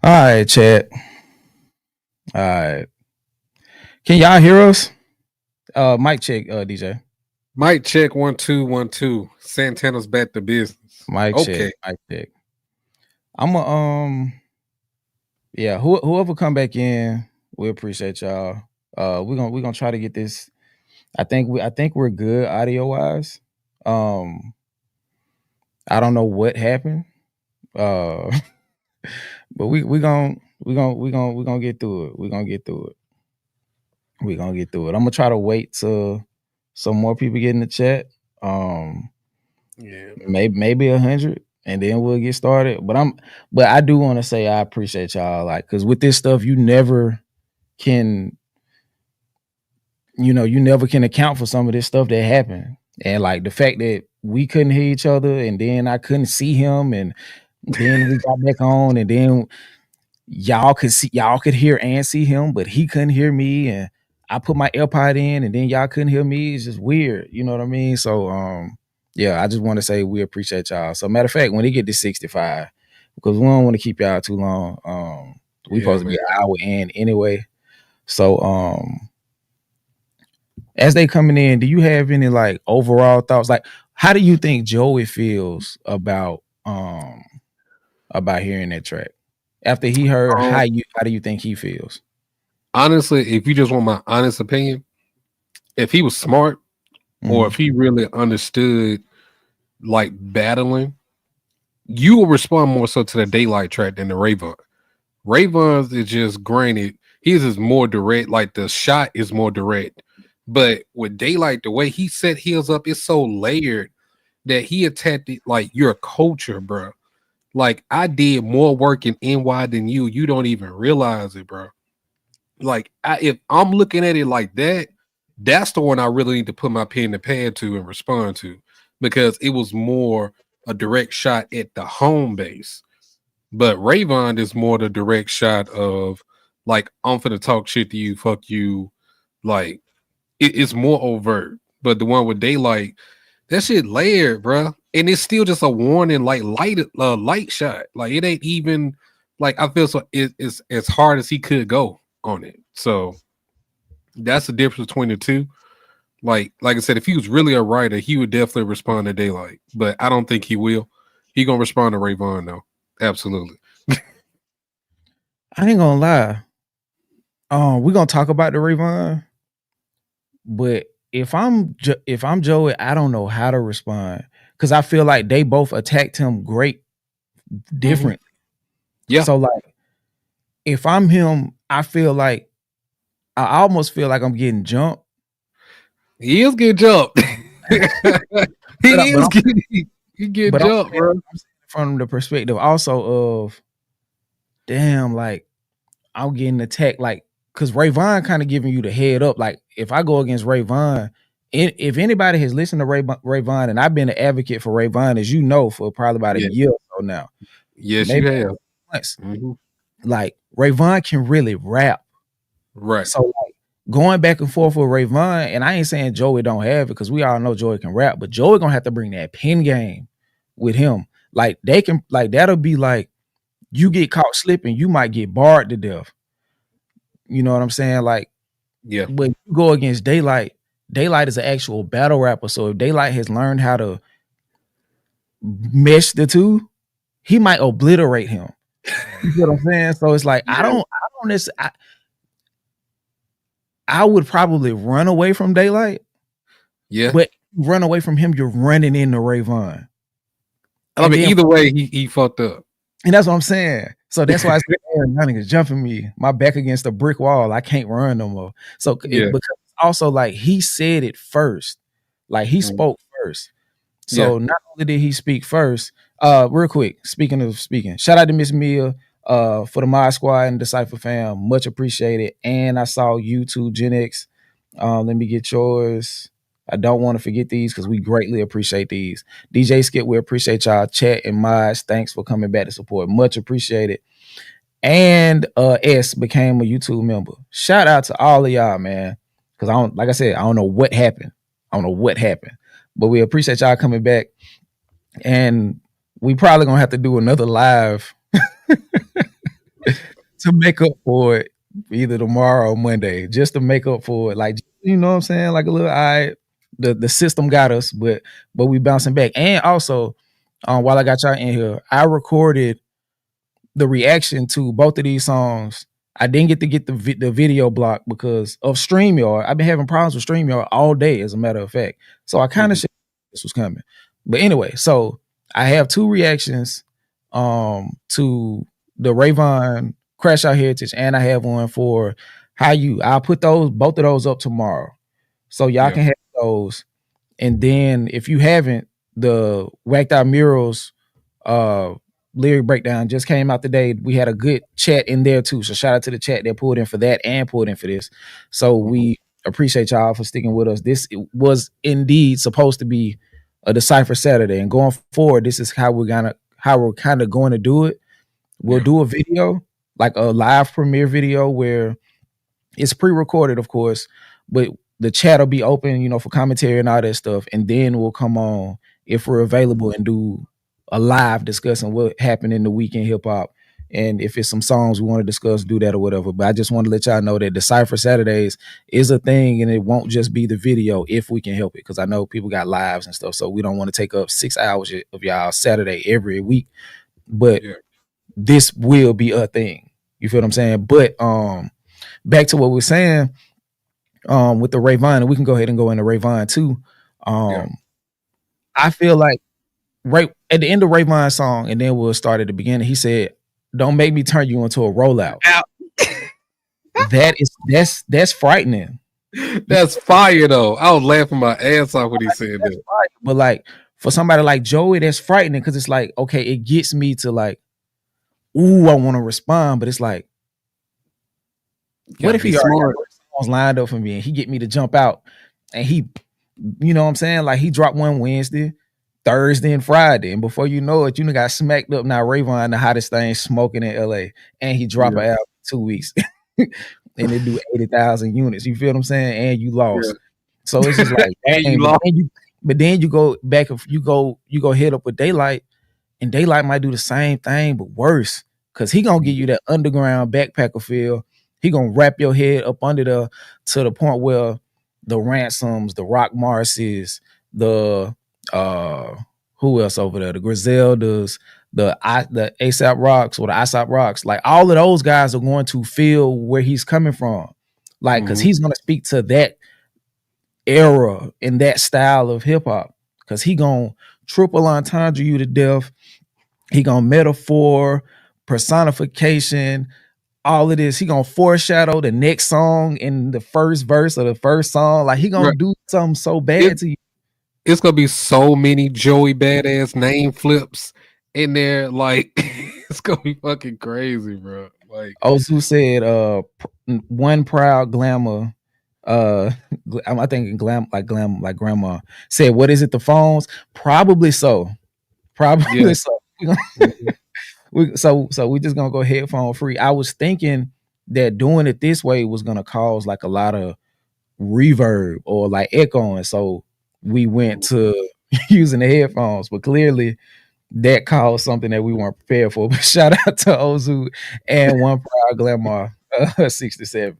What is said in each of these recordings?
All right, Chad. All right. Can y'all hear us? Mic check, DJ. Mic check 1 2 1 2. Santana's back to business. Mic check. Okay. Mic check. I'm a yeah. Whoever come back in, we appreciate y'all. We're gonna try to get this. I think we're good audio wise. Um, I don't know what happened. Uh, but we gonna get through it. We're gonna get through it. We're gonna get through it. I'm gonna try to wait till some more people get in the chat. Um, Yeah. maybe 100, and then we'll get started. But I do want to say I appreciate y'all, like, because with this stuff, you never can, you never can account for some of this stuff that happened, and like the fact that we couldn't hear each other, and then I couldn't see him, and then we got back on, and then y'all could hear and see him, but he couldn't hear me, and I put my AirPod in, and then y'all couldn't hear me. It's just weird, you know what I mean? So yeah, I just want to say we appreciate y'all. So matter of fact, when they get to 65, because we don't want to keep y'all too long. We supposed to be an hour in anyway. So as they coming in, do you have any like overall thoughts? Like, how do you think Joey feels about hearing that track? After he heard how do you think he feels? Honestly, if you just want my honest opinion, if he was smart or if he really understood like battling, you will respond more so to the Daylight track than the Rayvon. Rayvon's is just granted, his is more direct, like the shot is more direct. But with Daylight, the way he set heels up is so layered that he attacked it like your culture, bro. Like I did more work in NY than you. You don't even realize it, bro. Like if I'm looking at it like that, that's the one I really need to put my pen to pad to and respond to, because it was more a direct shot at the home base. But Rayvon is more the direct shot of like, I'm finna talk shit to you, fuck you. Like it's more overt. But the one with Daylight, that shit layered, bro. And it's still just a warning, like light shot. Like it ain't even like I feel so it's as hard as he could go on it. So that's the difference between the two. Like I said, if he was really a writer, he would definitely respond to Daylight. But I don't think he will. He gonna respond to Rayvon though. Absolutely. I ain't gonna lie. We're gonna talk about the Rayvon, but if I'm Joey, I don't know how to respond because I feel like they both attacked him different. Yeah. So like, if I'm him, I almost feel like I'm getting jumped. He is getting jumped. He get jumped, bro. I'm from the perspective also of, damn, like I'm getting attacked, like because Rayvon kind of giving you the head up. Like if I go against Rayvon, if anybody has listened to Rayvon, and I've been an advocate for Rayvon, as you know, for probably about a year or so now. Yes, maybe you have. Once. Like Rayvon can really rap, right? So like going back and forth with Rayvon, and I ain't saying Joey don't have it because we all know Joey can rap, but Joey gonna have to bring that pen game with him. Like they can, like that'll be like you get caught slipping, you might get barred to death. You know what I'm saying? Like, yeah. But you go against Daylight. Daylight is an actual battle rapper. So if Daylight has learned how to mesh the two, he might obliterate him. You know what I'm saying? So it's like I would probably run away from Daylight. Yeah. But run away from him, you're running into Rayvon. I mean, either way, he fucked up. And that's what I'm saying. So that's why I said, y'all niggas jumping me. My back against a brick wall. I can't run no more. So because also like he said it first. Like he spoke first. So not only did he speak first, real quick, speaking of speaking, shout out to Miss Mia for the Mod Squad and Decipher fam. Much appreciated. And I saw you too, Gen X. Let me get yours. I don't want to forget these because we greatly appreciate these. DJ Skip, we appreciate y'all. Chat and mods, thanks for coming back to support. Much appreciated. And S became a YouTube member. Shout out to all of y'all, man. Because like I said, I don't know what happened. But we appreciate y'all coming back. And we probably gonna have to do another live to make up for it either tomorrow or Monday, just to make up for it. Like, you know what I'm saying? Like a little the system got us, but we bouncing back. And also, while I got y'all in here, I recorded the reaction to both of these songs. I didn't get the video block because of StreamYard. I've been having problems with StreamYard all day, as a matter of fact. So I kind of this was coming. But anyway, so I have 2 reactions to the Rayvon Crash Out Heritage, and I have one for How You. I'll put both of those up tomorrow. So y'all can have those. And then if you haven't, the Whacked Out Murals lyric breakdown just came out today. We had a good chat in there too. So shout out to the chat that pulled in for that and pulled in for this. So we appreciate y'all for sticking with us. This was indeed supposed to be a Decipher Saturday, and going forward, this is how we're kind of going to do it. We'll do a video, like a live premiere video, where it's pre-recorded, of course, but the chat will be open, you know, for commentary and all that stuff. And then we'll come on if we're available and do a live discussing what happened in the week in hip hop. And if it's some songs we want to discuss, do that or whatever. But I just want to let y'all know that Decipher Saturdays is a thing, and it won't just be the video if we can help it. Because I know people got lives and stuff, so we don't want to take up 6 hours of y'all Saturday every week. But this will be a thing. You feel what I'm saying? But back to what we're saying with the Rayvon, and we can go ahead and go into Rayvon too. I feel like right at the end of Rayvon's song, and then we'll start at the beginning. He said, "Don't make me turn you into a rollout." That's frightening. That's fire though. I was laughing my ass off when he said that. But like for somebody like Joey, that's frightening because it's like, okay, it gets me to like, ooh, I want to respond, but it's like, what if he already songs lined up for me and he get me to jump out and he, you know what I'm saying? Like he dropped one Wednesday, Thursday, and Friday, and before you know it, you got smacked up. Now Rayvon, the hottest thing smoking in LA, and he dropped an album in 2 weeks. And they do 80,000 units. You feel what I'm saying? And you lost. So it's just like, dang, but then you go back, you go hit up with Daylight, and Daylight might do the same thing, but worse. Cause he gonna give you that underground backpacker feel. He gonna wrap your head up under to the point where the Ransoms, the Rock Marses, the who else over there? The Griseldas, the ASAP Rocks or the ASAP Rocks, like all of those guys are going to feel where he's coming from. Like, cause he's gonna speak to that era and that style of hip hop. Cause he gonna triple entendre you to death. He gonna metaphor, personification, all of this. He gonna foreshadow the next song in the first verse of the first song. Like he gonna do something so bad to you. It's gonna be so many Joey badass name flips in there. Like it's gonna be fucking crazy, bro. Like Ozu said, one proud glamour. I'm thinking glam like grandma said, what is it? The phones? Probably so. So. So we just gonna go headphone free. I was thinking that doing it this way was gonna cause like a lot of reverb or like echoing. So we went to using the headphones, but clearly that caused something that we weren't prepared for. But shout out to Ozu and one proud glamour 67.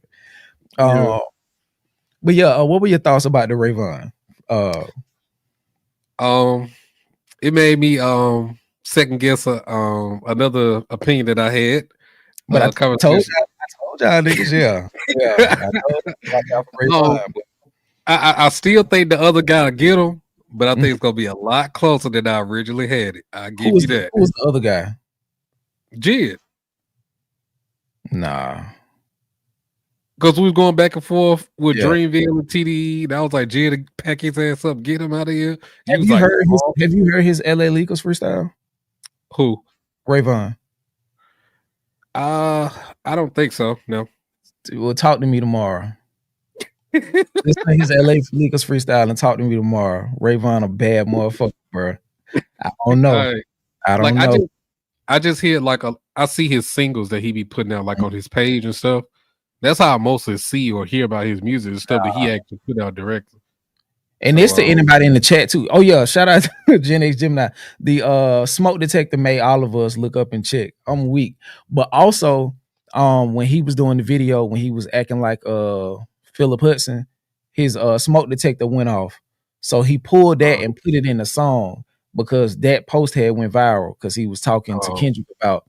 But yeah, what were your thoughts about the Rayvon? It made me second guess another opinion that I had. But I told y'all niggas, I still think the other guy will get him, but I think it's gonna be a lot closer than I originally had it. I give you that. Who was the other guy? Jid. Nah. Because we was going back and forth with Dreamville and TDE, and I was like, Jid, pack his ass up, get him out of here. Have you heard his LA Lakers freestyle? Who? Rayvon. I don't think so. No. Well, talk to me tomorrow. Listen to his LA Lakers freestyle and talk to me tomorrow. Rayvon a bad motherfucker, bro. I don't know. I don't know. I just hear like I see his singles that he be putting out like on his page and stuff. That's how I mostly see or hear about his music and stuff that he actually put out directly. And So this to anybody in the chat too. Oh yeah, shout out to Gen X Gemini. The smoke detector made all of us look up and check. I'm weak. But also, when he was doing the video, when he was acting like Philip Hudson, his smoke detector went off. So he pulled that and put it in the song because that post had went viral because he was talking to Kendrick about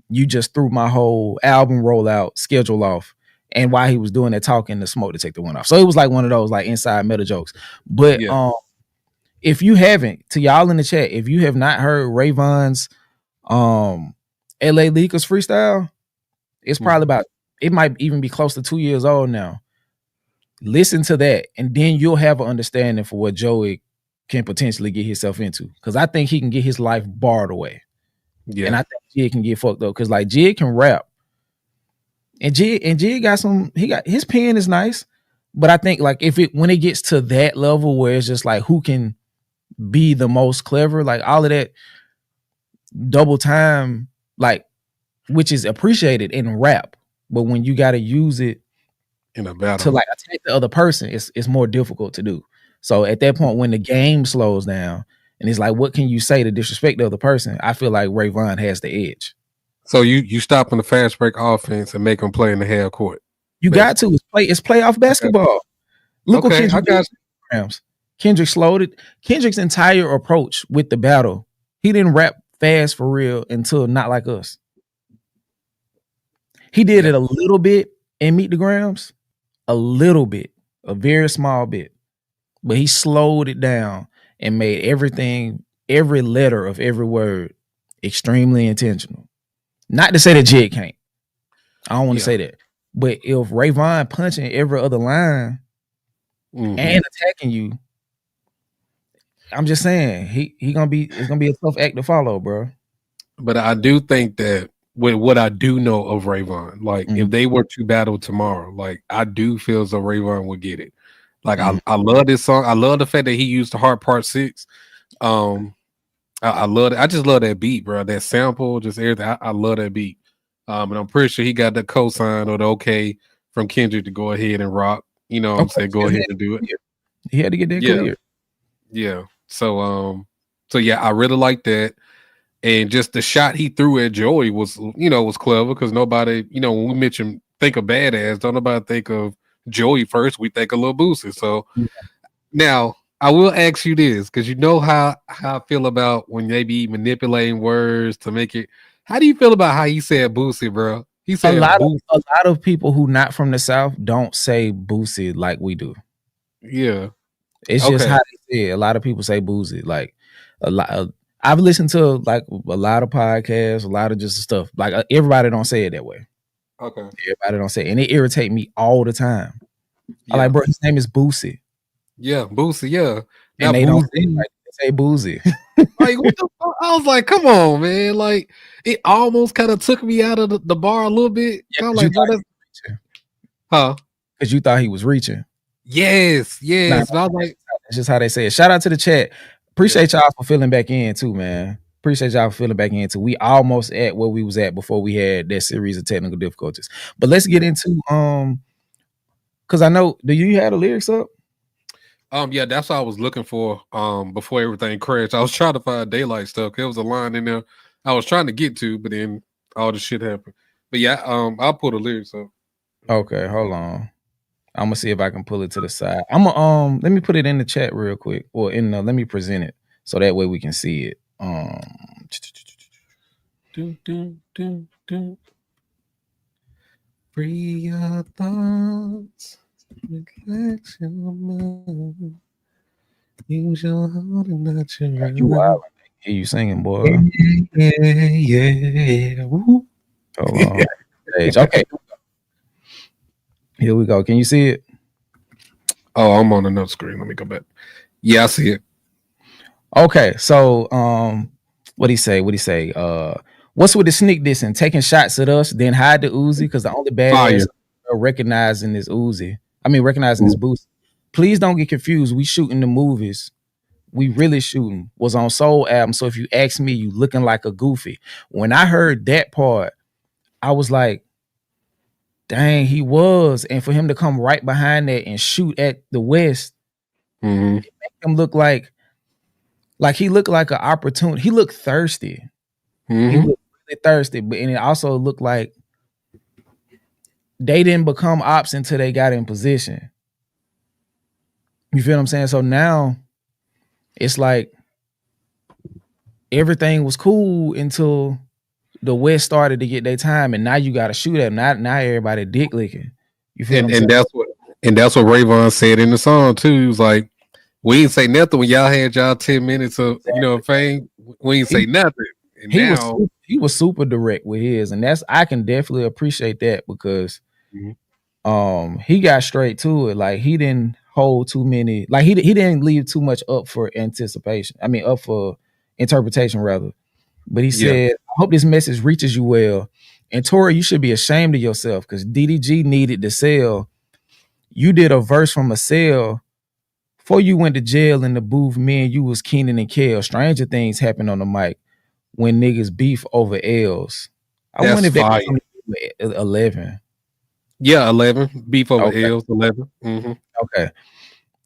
you just threw my whole album rollout schedule off. And while he was doing that talking, the smoke detector went off. So it was like one of those like inside meta jokes. But if you haven't, to y'all in the chat, if you have not heard Rayvon's LA Leakers freestyle, it's probably about, it might even be close to 2 years old now. Listen to that, and then you'll have an understanding for what Joey can potentially get himself into. Because I think he can get his life barred away. Yeah. And I think Jid can get fucked up because like Jid can rap. And Jid got his pen is nice, but I think like when it gets to that level where it's just like who can be the most clever, like all of that double time, like which is appreciated in rap, but when you got to use it in a battle to like attack the other person, it's more difficult to do. So at that point, when the game slows down and it's like, what can you say to disrespect the other person? I feel like Rayvon has the edge. So you stop on the fast break offense and make them play in the half court. You basically got to. It's playoff basketball. Okay. Look what Kendrick did. Kendrick slowed it. Kendrick's entire approach with the battle, he didn't rap fast for real until Not Like Us. He did it a little bit in Meet the Grams, a little bit, a very small bit, but he slowed it down and made everything, every letter of every word, extremely intentional. Not to say that Jid can't. I don't want to say that. But if Rayvon punching every other line and attacking you, I'm just saying it's gonna be a tough act to follow, bro. But I do think that with what I do know of Rayvon, like if they were to battle tomorrow, like I do feel as though Rayvon would get it. Like I love this song. I love the fact that he used the Heart Part 6. I love it. I just love that beat, bro. That sample, just everything. I love that beat. And I'm pretty sure he got the cosign or the okay from Kendrick to go ahead and rock. You know what I'm saying? Go ahead and do it. He had to get that clear. Yeah. So yeah, I really like that. And just the shot he threw at Joey was clever because nobody, when we mention think of Badass, don't nobody think of Joey first. We think of Lil Boosie. So now I will ask you this because you know how I feel about when they be manipulating words to make it. How do you feel about how he said Boosie, bro? He said a lot of people who not from the South don't say Boosie like we do. Yeah, it's just how they say it. A lot of people say Boosie like a lot. I've listened to like a lot of podcasts, a lot of just stuff. Like everybody don't say it that way. Okay, everybody don't say it, and it irritates me all the time. I'm like, bro, his name is Boosie. Yeah, Boosie. Yeah, and they don't say it like they say Boosie. Like what the fuck? I was like, come on, man. Like it almost kind of took me out of the bar a little bit. Yeah, like, huh? Because you thought he was reaching. Yes. Nah, but I was like, that's just how they say it. Shout out to the chat. Appreciate y'all for filling back in too, man. Appreciate y'all for filling back in too. We almost at where we was at before we had that series of technical difficulties. But let's get into because I know, do you have the lyrics up? Yeah, that's what I was looking for. Before everything crashed, I was trying to find daylight stuff. There was a line in there I was trying to get to, but then all the shit happened. But yeah, I'll pull the lyrics up. Okay, hold on. I'm gonna see if I can pull it to the side. I'm gonna let me put it in the chat real quick, or in the, let me present it so that way we can see it. Free your thoughts, relax your mind. Use your heart and not your mind. You wild. Hear you singing, boy. Yeah. Woo. Hold on. Okay. Here we go. Can you see it? Oh, I'm on another screen. Let me go back. Yeah, I see it. Okay, so what he say? What's with the sneak diss and taking shots at us, then hide the Uzi? Because the only badass recognizing this Uzi. I mean, recognizing this boost. Please don't get confused. We shooting the movies. We really shooting. Was on Soul album. So if you ask me, you looking like a goofy. When I heard that part, I was like, dang, he was. And for him to come right behind that and shoot at the West, Mm-hmm. It make him look like he looked like an opportunity. He looked thirsty. Mm-hmm. He looked really thirsty, but and it also looked like they didn't become ops until they got in position. You feel what I'm saying? So now it's like everything was cool until the West started to get their time, and now you got to shoot at them. Now everybody dick licking. You feel what I'm saying? That's what Rayvon said in the song too. He was like, "We didn't say nothing when y'all had y'all 10 minutes of fame. We didn't say nothing." And he was super direct with his, and I can definitely appreciate that because he got straight to it. Like he didn't hold too many, like he didn't leave too much up for anticipation. I mean, up for interpretation rather. But he said, "I hope this message reaches you well. And Tori, you should be ashamed of yourself because DDG needed to sell. You did a verse from a cell before you went to jail in the booth. Me and you was Keenan and Kel. Stranger things happened on the mic when niggas beef over L's. I wonder if that 11. Yeah, 11. Beef over L's, 11. Mm-hmm. Okay.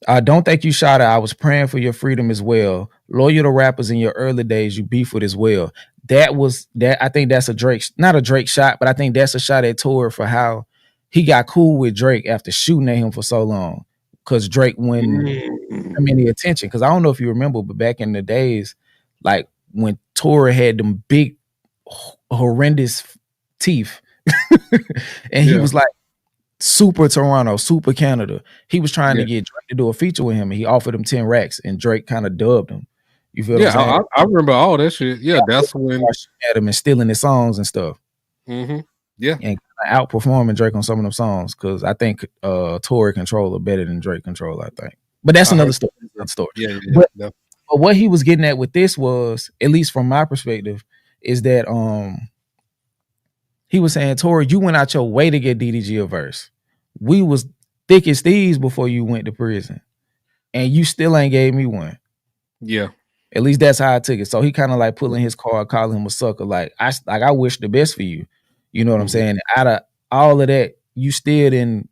I don't think you shot her. I was praying for your freedom as well. Loyal to rappers in your early days, you beef with as well. I think that's a Drake, not a Drake shot, but I think that's a shot at Tori for how he got cool with Drake after shooting at him for so long. Because Drake wouldn't have any attention. Because I don't know if you remember, but back in the days, like when Tori had them big, horrendous teeth, and he was like, super Toronto, super Canada. He was trying to get Drake to do a feature with him, and he offered him 10 racks, and Drake kind of dubbed him. You feel what I'm saying? I remember all that shit. Yeah, that's when at him and stealing his songs and stuff. Mm-hmm. Yeah, and outperforming Drake on some of them songs because I think Tory Controller better than Drake Controller. I think, but that's another story. Yeah. But what he was getting at with this was, at least from my perspective, is that he was saying, Tori, you went out your way to get DDG a verse. We was thick as thieves before you went to prison, and you still ain't gave me one. Yeah, at least that's how I took it. So he kind of like pulling his card, calling him a sucker. Like I wish the best for you. You know what I'm saying? Out of all of that, you still didn't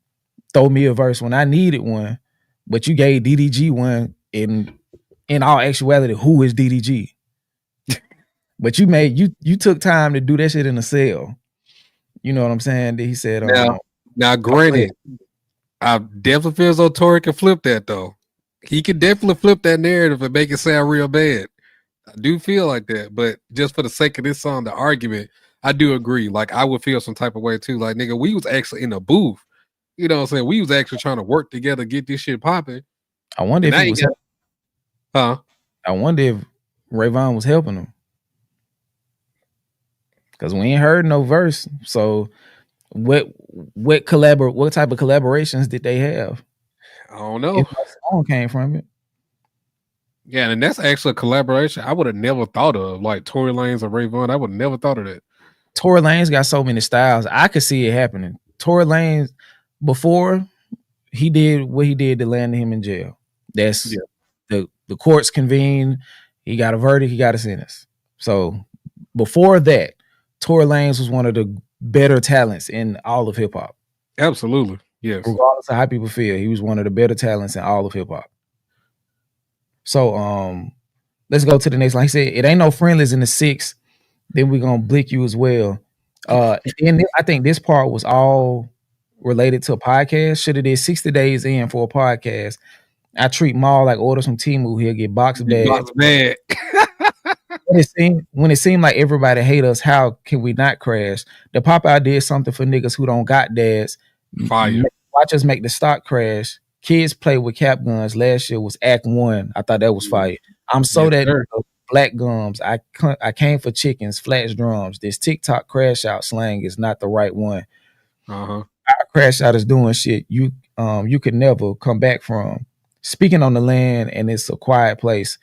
throw me a verse when I needed one, but you gave DDG one. In all actuality, who is DDG? But you took time to do that shit in a cell. You know what I'm saying? He said, now granted, I definitely feel as though Tory can flip that though. He can definitely flip that narrative and make it sound real bad. I do feel like that, but just for the sake of this song, the argument, I do agree. Like I would feel some type of way too. Like nigga, we was actually in a booth. You know what I'm saying? We was actually trying to work together, get this shit popping. I wonder if he was I wonder if Rayvon was helping him. Because we ain't heard no verse. So what type of collaborations did they have? I don't know. If my song came from it. Yeah, and that's actually a collaboration I would have never thought of. Like Tory Lanez and Rayvon, I would have never thought of that. Tory Lanez got so many styles. I could see it happening. Tory Lanez, before he did what he did to land him in jail. That's the courts convened. He got a verdict. He got a sentence. So before that, Tory Lanez was one of the better talents in all of hip hop. Absolutely, yes. Regardless of how people feel, he was one of the better talents in all of hip hop. So let's go to the next line. He said, "It ain't no friendlies in the 6. Then we're gonna blick you as well." And I think this part was all related to a podcast. Should have did 60 days in for a podcast. I treat Maul like orders from Temu. He'll get box bag. When it seemed like everybody hate us, how can we not crash? The pop out did something for niggas who don't got dads. Fire. Watch us make the stock crash. Kids play with cap guns. Last year was Act 1. I thought that was fire. I'm so black gums. I came for chickens, flash drums. This TikTok crash out slang is not the right one. Our crash out is doing shit you could never come back from. Speaking on the land, and it's a quiet place.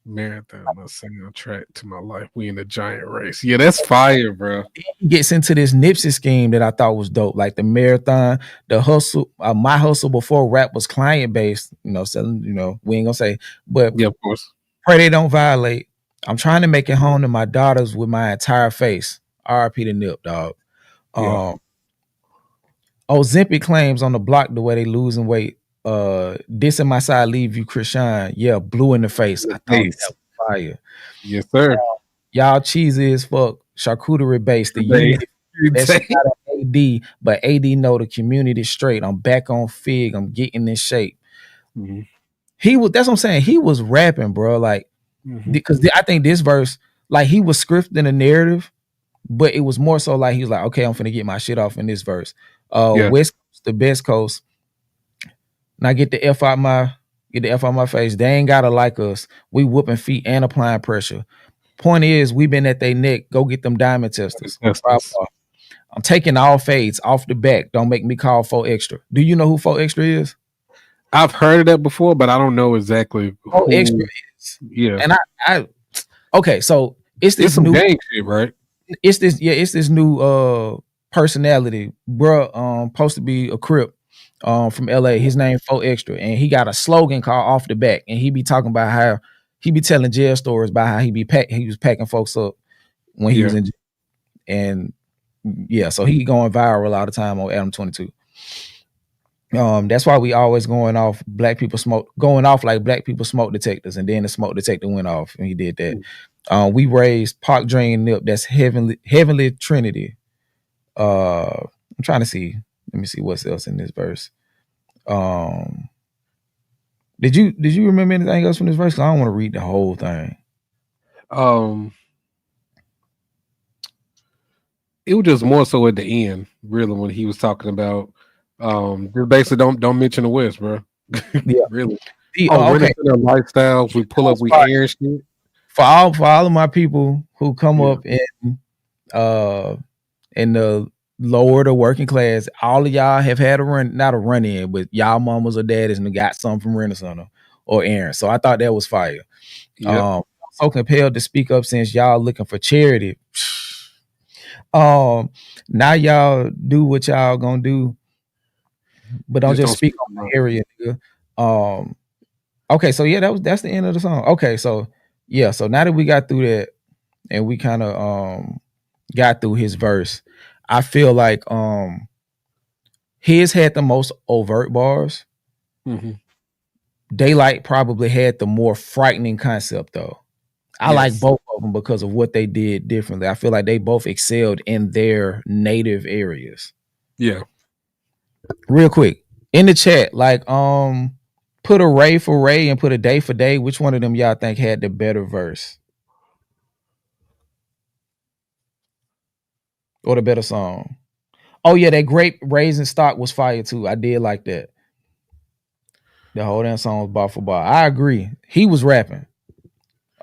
Marathon, my soundtrack to my life. We in a giant race. Yeah, that's fire, bro. He gets into this Nipsey scheme that I thought was dope, like the marathon, the hustle. My hustle before rap was client based. Selling. We ain't gonna say, but yeah, of course. Pray they don't violate. I'm trying to make it home to my daughters with my entire face. R.I.P. to Nip, dog. Ozempic claims on the block the way they losing weight. This in my side leave you, Krishan. Yeah, blue in the face. I thought that was fire. Yes, sir. Y'all cheesy as fuck. Charcuterie based. The unity. That's not an AD, but AD know the community straight. I'm back on Fig. I'm getting in shape. Mm-hmm. That's what I'm saying. He was rapping, bro. Like, because I think this verse, like, he was scripting a narrative, but it was more so like he was like, okay, I'm finna get my shit off in this verse. West Coast, the best coast. Now get the F out my face. They ain't gotta like us. We whooping feet and applying pressure. Point is, we been at their neck. Go get them diamond testers. I'm taking all fades off the back. Don't make me call 4 Extra. Do you know who 4 Extra is? I've heard of that before, but I don't know exactly who Extra is. Yeah. And I okay, so it's this new gang shit, right? It's this new personality, bro. Supposed to be a Crip from LA. His name 4 Extra, and he got a slogan called Off the Back, and he be talking about how he be telling jail stories about how he was packing folks up when he was in jail. And yeah, so he going viral all the time on Adam 22. That's why we always going off like black people smoke detectors, and then the smoke detector went off, and he did that. We raised Park Drain Nip. That's heavenly Trinity. I'm trying to see. Let me see what's else in this verse. Did you remember anything else from this verse? 'Cause I don't want to read the whole thing. It was just more so at the end, really, when he was talking about just basically don't mention the West, bro. Yeah, really. Okay. Lifestyles, we pull up, we air shit. For all of my people who come up in the lower to working class, all of y'all have had not a run in, but y'all mamas or daddies and got something from Renaissance or Aaron. So I thought that was fire. Yep. So compelled to speak up since y'all looking for charity. Now y'all do what y'all gonna do, but don't just speak on the area. Okay, so yeah, that's the end of the song. Okay, so yeah, so now that we got through that and we kind of got through his verse, I feel like his had the most overt bars. Mm-hmm. Daylight probably had the more frightening concept though. I like both of them because of what they did differently. I feel like they both excelled in their native areas. Yeah. Real quick, in the chat, like put a Ray for Ray and put a Day for Day. Which one of them y'all think had the better verse? Or the better song? Oh yeah, that Grape Raisin Stock was fire too. I did like that. The whole damn song was bar for bar. I agree. He was rapping.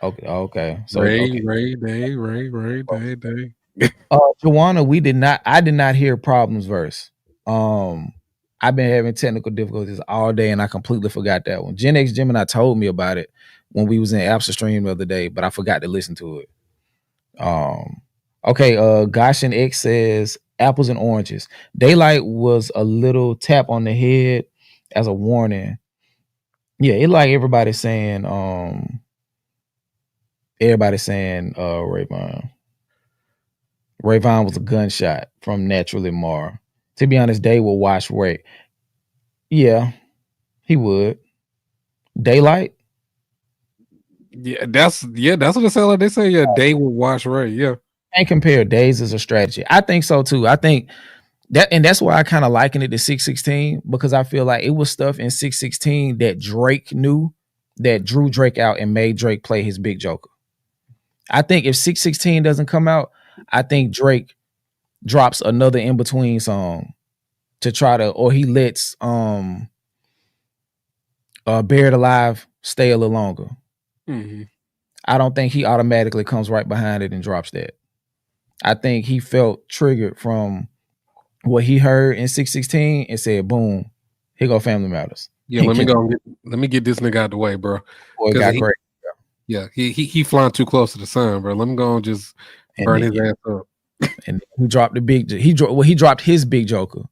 Okay. So Ray Day. Joanna, I did not hear Problems verse. I've been having technical difficulties all day and I completely forgot that one. Gen X Gemini told me about it when we was in Apps Stream the other day, but I forgot to listen to it. Okay, Goshen X says apples and oranges. Daylight was a little tap on the head as a warning. Yeah, it like everybody's saying Rayvon. Rayvon was a gunshot from Naturally Mar. To be honest, Day will watch Ray. Yeah, he would. Daylight? Yeah, that's what it sounds like. They say, yeah, Day will watch Ray. Yeah. Can't compare days as a strategy. I think so too. I think that, and that's why I kind of liken it to 616, because I feel like it was stuff in 616 that Drake knew that drew Drake out and made Drake play his big joker. I think if 616 doesn't come out, I think Drake drops another in between song to try to, or he lets Buried Alive stay a little longer. Mm-hmm. I don't think he automatically comes right behind it and drops that. I think he felt triggered from what he heard in 616 and said, boom, here go Family Matters. Yeah, let me get this nigga out the way, bro. Boy, it got great. Yeah, he flying too close to the sun, bro. Let me go and just burn his ass up. And he dropped he dropped his big joker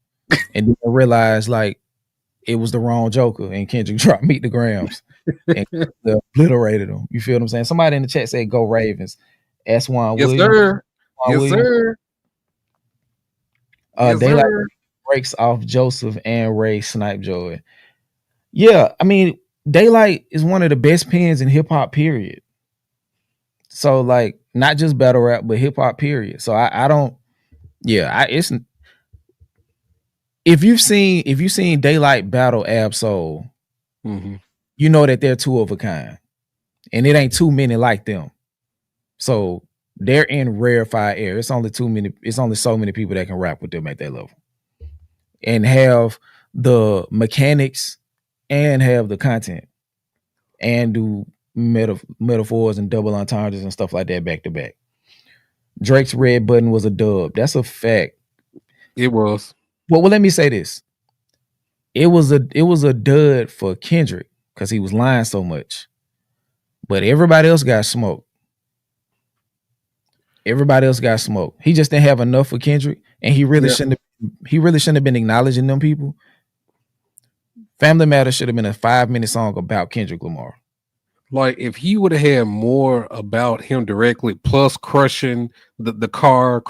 and then realized like it was the wrong joker, and Kendrick dropped Meet the Grams and obliterated him. You feel what I'm saying? Somebody in the chat said go Ravens. S1 yes, Williams. Sir. Yes, sir. Daylight breaks off Joseph and Ray Snipe Joy. Yeah, I mean, Daylight is one of the best pens in hip hop, period. So like, not just battle rap, but hip hop, period. So I don't. Yeah, it's if you've seen Daylight battle Absol, you know that they're two of a kind, and it ain't too many like them. So they're in rarefied air. It's only too many. It's only so many people that can rap with them at that level and have the mechanics and have the content and do metaphors and double entendres and stuff like that back to back. Drake's Red Button was a dub. That's a fact. It was. Well, let me say this. It was a dud for Kendrick because he was lying so much. But everybody else got smoked. Everybody else got smoked. He just didn't have enough for Kendrick, and he really shouldn't have been acknowledging them people. Family Matters should have been a 5-minute song about Kendrick Lamar. Like if he would have had more about him directly, plus crushing the car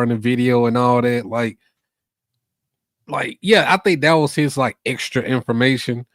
in the video and all that, like yeah, I think that was his like extra information.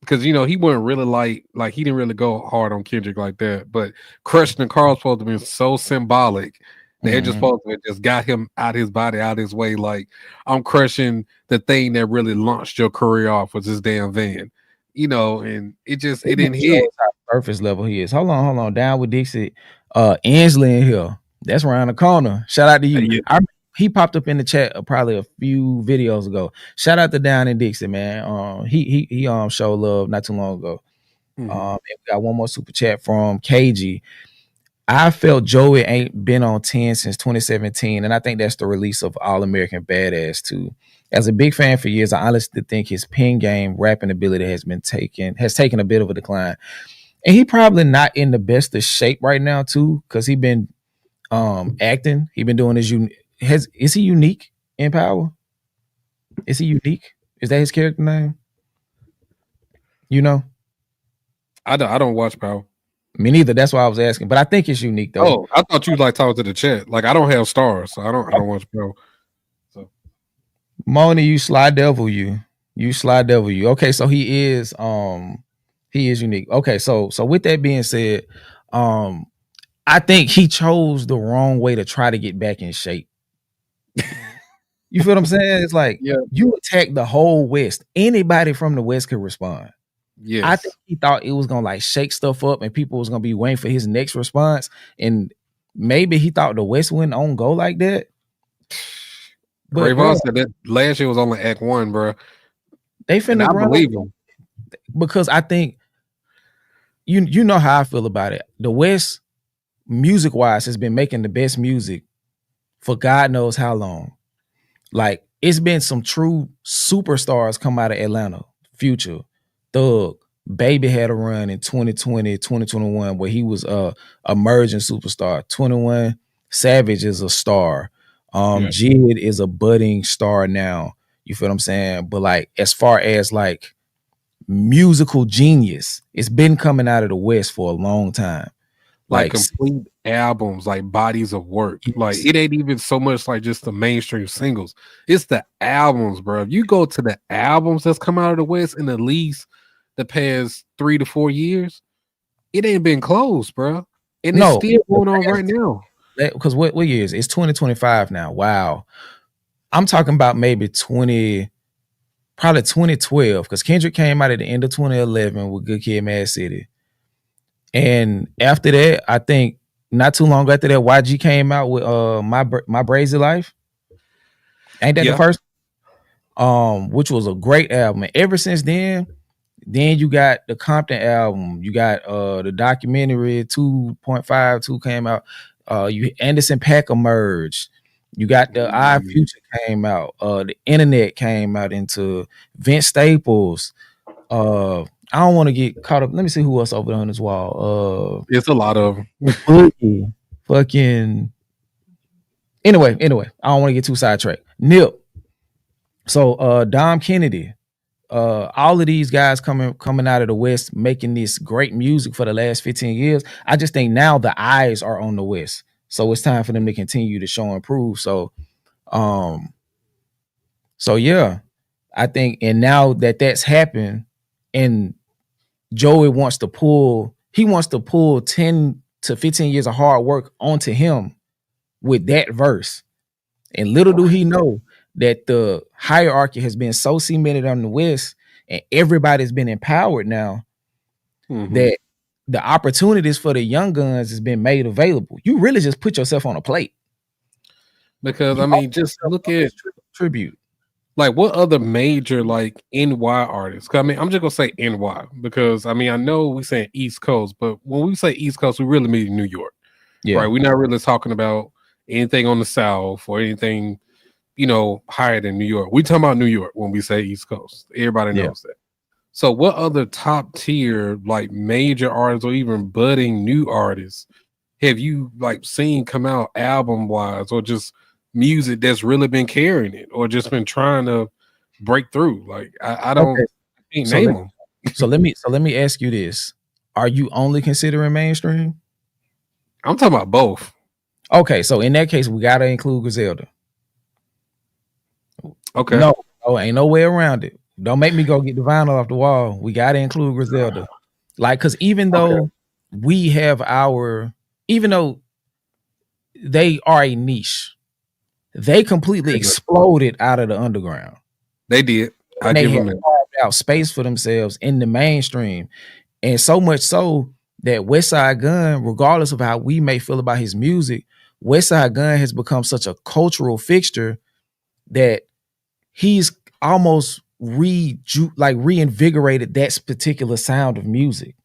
Because he wasn't really like he didn't really go hard on Kendrick like that. But crushing the car was supposed to be so symbolic. They just supposed to just got him out his body, out his way. Like, I'm crushing the thing that really launched your career off was this damn van. And it didn't hit. Surface level he is. Hold on. Down with Dixie. Ansley in here. That's around the corner. Shout out to you. Yeah. He popped up in the chat probably a few videos ago. Shout out to Down in Dixie, man. He showed love not too long ago. And we got one more super chat from KG. I felt Joey ain't been on 10 since 2017, and I think that's the release of All American Badass too. As a big fan for years, I honestly think his pen game, rapping ability has taken a bit of a decline. And he probably not in the best of shape right now too, because he been acting. He been doing his is he unique in Power? Is he unique? Is that his character name? I don't watch Power. Me neither. That's why I was asking. But I think it's unique though. Oh, I thought you like talking to the chat. Like I don't have stars, so I don't watch Power. So Moni, you slide devil you. Okay, so he is unique. Okay, so with that being said, I think he chose the wrong way to try to get back in shape. You feel what I'm saying? It's like you attack the whole West. Anybody from the West could respond. Yes. I think he thought it was gonna like shake stuff up and people was gonna be waiting for his next response. And maybe he thought the West wouldn't on go like that. But Rayvon said that last year was only Act 1, bro. They finna I believe him. Because I think you know how I feel about it. The West, music wise, has been making the best music for God knows how long. Like it's been some true superstars come out of Atlanta. Future, Thug, Baby had a run in 2020, 2021 where he was a emerging superstar. 21 Savage is a star. Jid is a budding star now. You feel what I'm saying? But like as far as like musical genius, it's been coming out of the West for a long time. Like complete albums, like bodies of work. Yes. Like it ain't even so much like just the mainstream singles. It's the albums, bro. If you go to the albums that's come out of the West in at least the past 3 to 4 years, it ain't been closed, bro. And it's still going on right now. Because what year is it? It's 2025 now. Wow. I'm talking about maybe probably 2012, because Kendrick came out at the end of 2011 with Good Kid, Mad City. And after that, I think not too long after that, YG came out with My Brazy Life. Ain't that the first? Which was a great album. And ever since then you got the Compton album, you got the documentary 2.52 came out. You Anderson .Paak emerged. You got the I Future came out. The internet came out into Vince Staples. I don't want to get caught up. Let me see who else over there on this wall. It's a lot of them. Fucking. Anyway, I don't want to get too sidetracked. Nip. So Dom Kennedy. All of these guys coming out of the West making this great music for the last 15 years. I just think now the eyes are on the West. So it's time for them to continue to show and prove. So yeah, I think, and now that that's happened, and Joey wants to pull 10 to 15 years of hard work onto him with that verse. And little do he know that the hierarchy has been so cemented on the West and everybody's been empowered now that the opportunities for the young guns has been made available. You really just put yourself on a plate. Because I mean, just look at tribute. Like, what other major like NY artists? I mean, I'm just gonna say NY because I mean I know we saying East Coast, but when we say East Coast, we really mean New York. Yeah. Right. We're not really talking about anything on the South or anything, higher than New York. We talking about New York when we say East Coast. Everybody knows that. So what other top tier like major artists or even budding new artists have you like seen come out album wise or just music that's really been carrying it or just been trying to break through? Like I can't name them. So let me ask you this. Are you only considering mainstream? I'm talking about both. Okay, so in that case, we gotta include Griselda. Okay. No, ain't no way around it. Don't make me go get the vinyl off the wall. We gotta include Griselda. Like, cause even though we have even though they are a niche, they completely exploded out of the underground. They did. They have carved out space for themselves in the mainstream. And so much so that Westside Gunn, regardless of how we may feel about his music, Westside Gunn has become such a cultural fixture that he's almost reinvigorated that particular sound of music.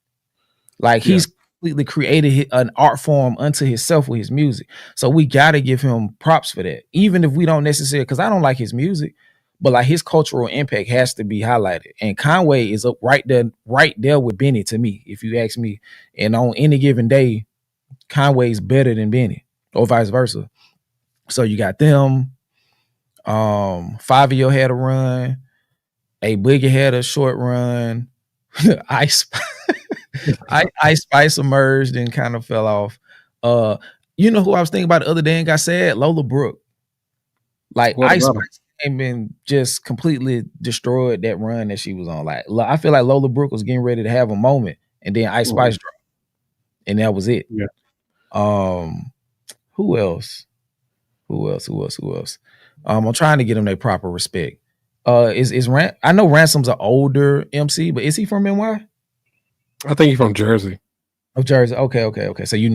Like he's completely created an art form unto himself with his music. So we got to give him props for that. Even if we don't necessarily, because I don't like his music, but like his cultural impact has to be highlighted. And Conway is up right there with Benny to me, if you ask me. And on any given day, Conway's better than Benny or vice versa. So you got them. Fabio had a run. A Boogie had a short run. Ice Spice emerged and kind of fell off. You know who I was thinking about the other day and got sad? Lola Brooke. Like Ice Spice came and just completely destroyed that run that she was on. Like I feel like Lola Brooke was getting ready to have a moment, and then Ice Spice dropped, and that was it. Yeah. Who else? I'm trying to get them their proper respect. Is I know Ransom's an older MC, but is he from NY? I think he's from Jersey. Oh, Jersey. Okay. So you're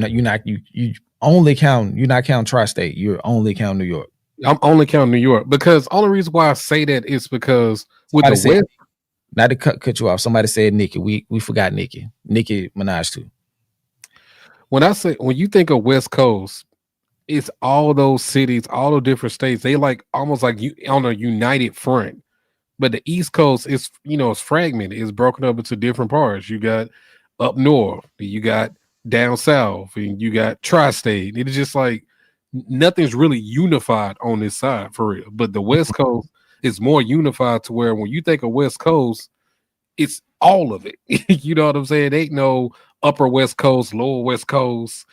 only count. You're not counting Tri-State. You're only counting New York. I'm only counting New York because only reason why I say that is because with the West. Not to cut you off. Somebody said Nicki. We forgot Nicki. Nicki Minaj too. When you think of West Coast, it's all those cities, all the different states. They like almost like you on a united front. But the East Coast is, it's fragmented. It's broken up into different parts. You got up north, you got down south, and you got tri-state. It's just like nothing's really unified on this side for real. But the West Coast is more unified to where when you think of West Coast, it's all of it. You know what I'm saying? They ain't no upper West Coast, lower West Coast,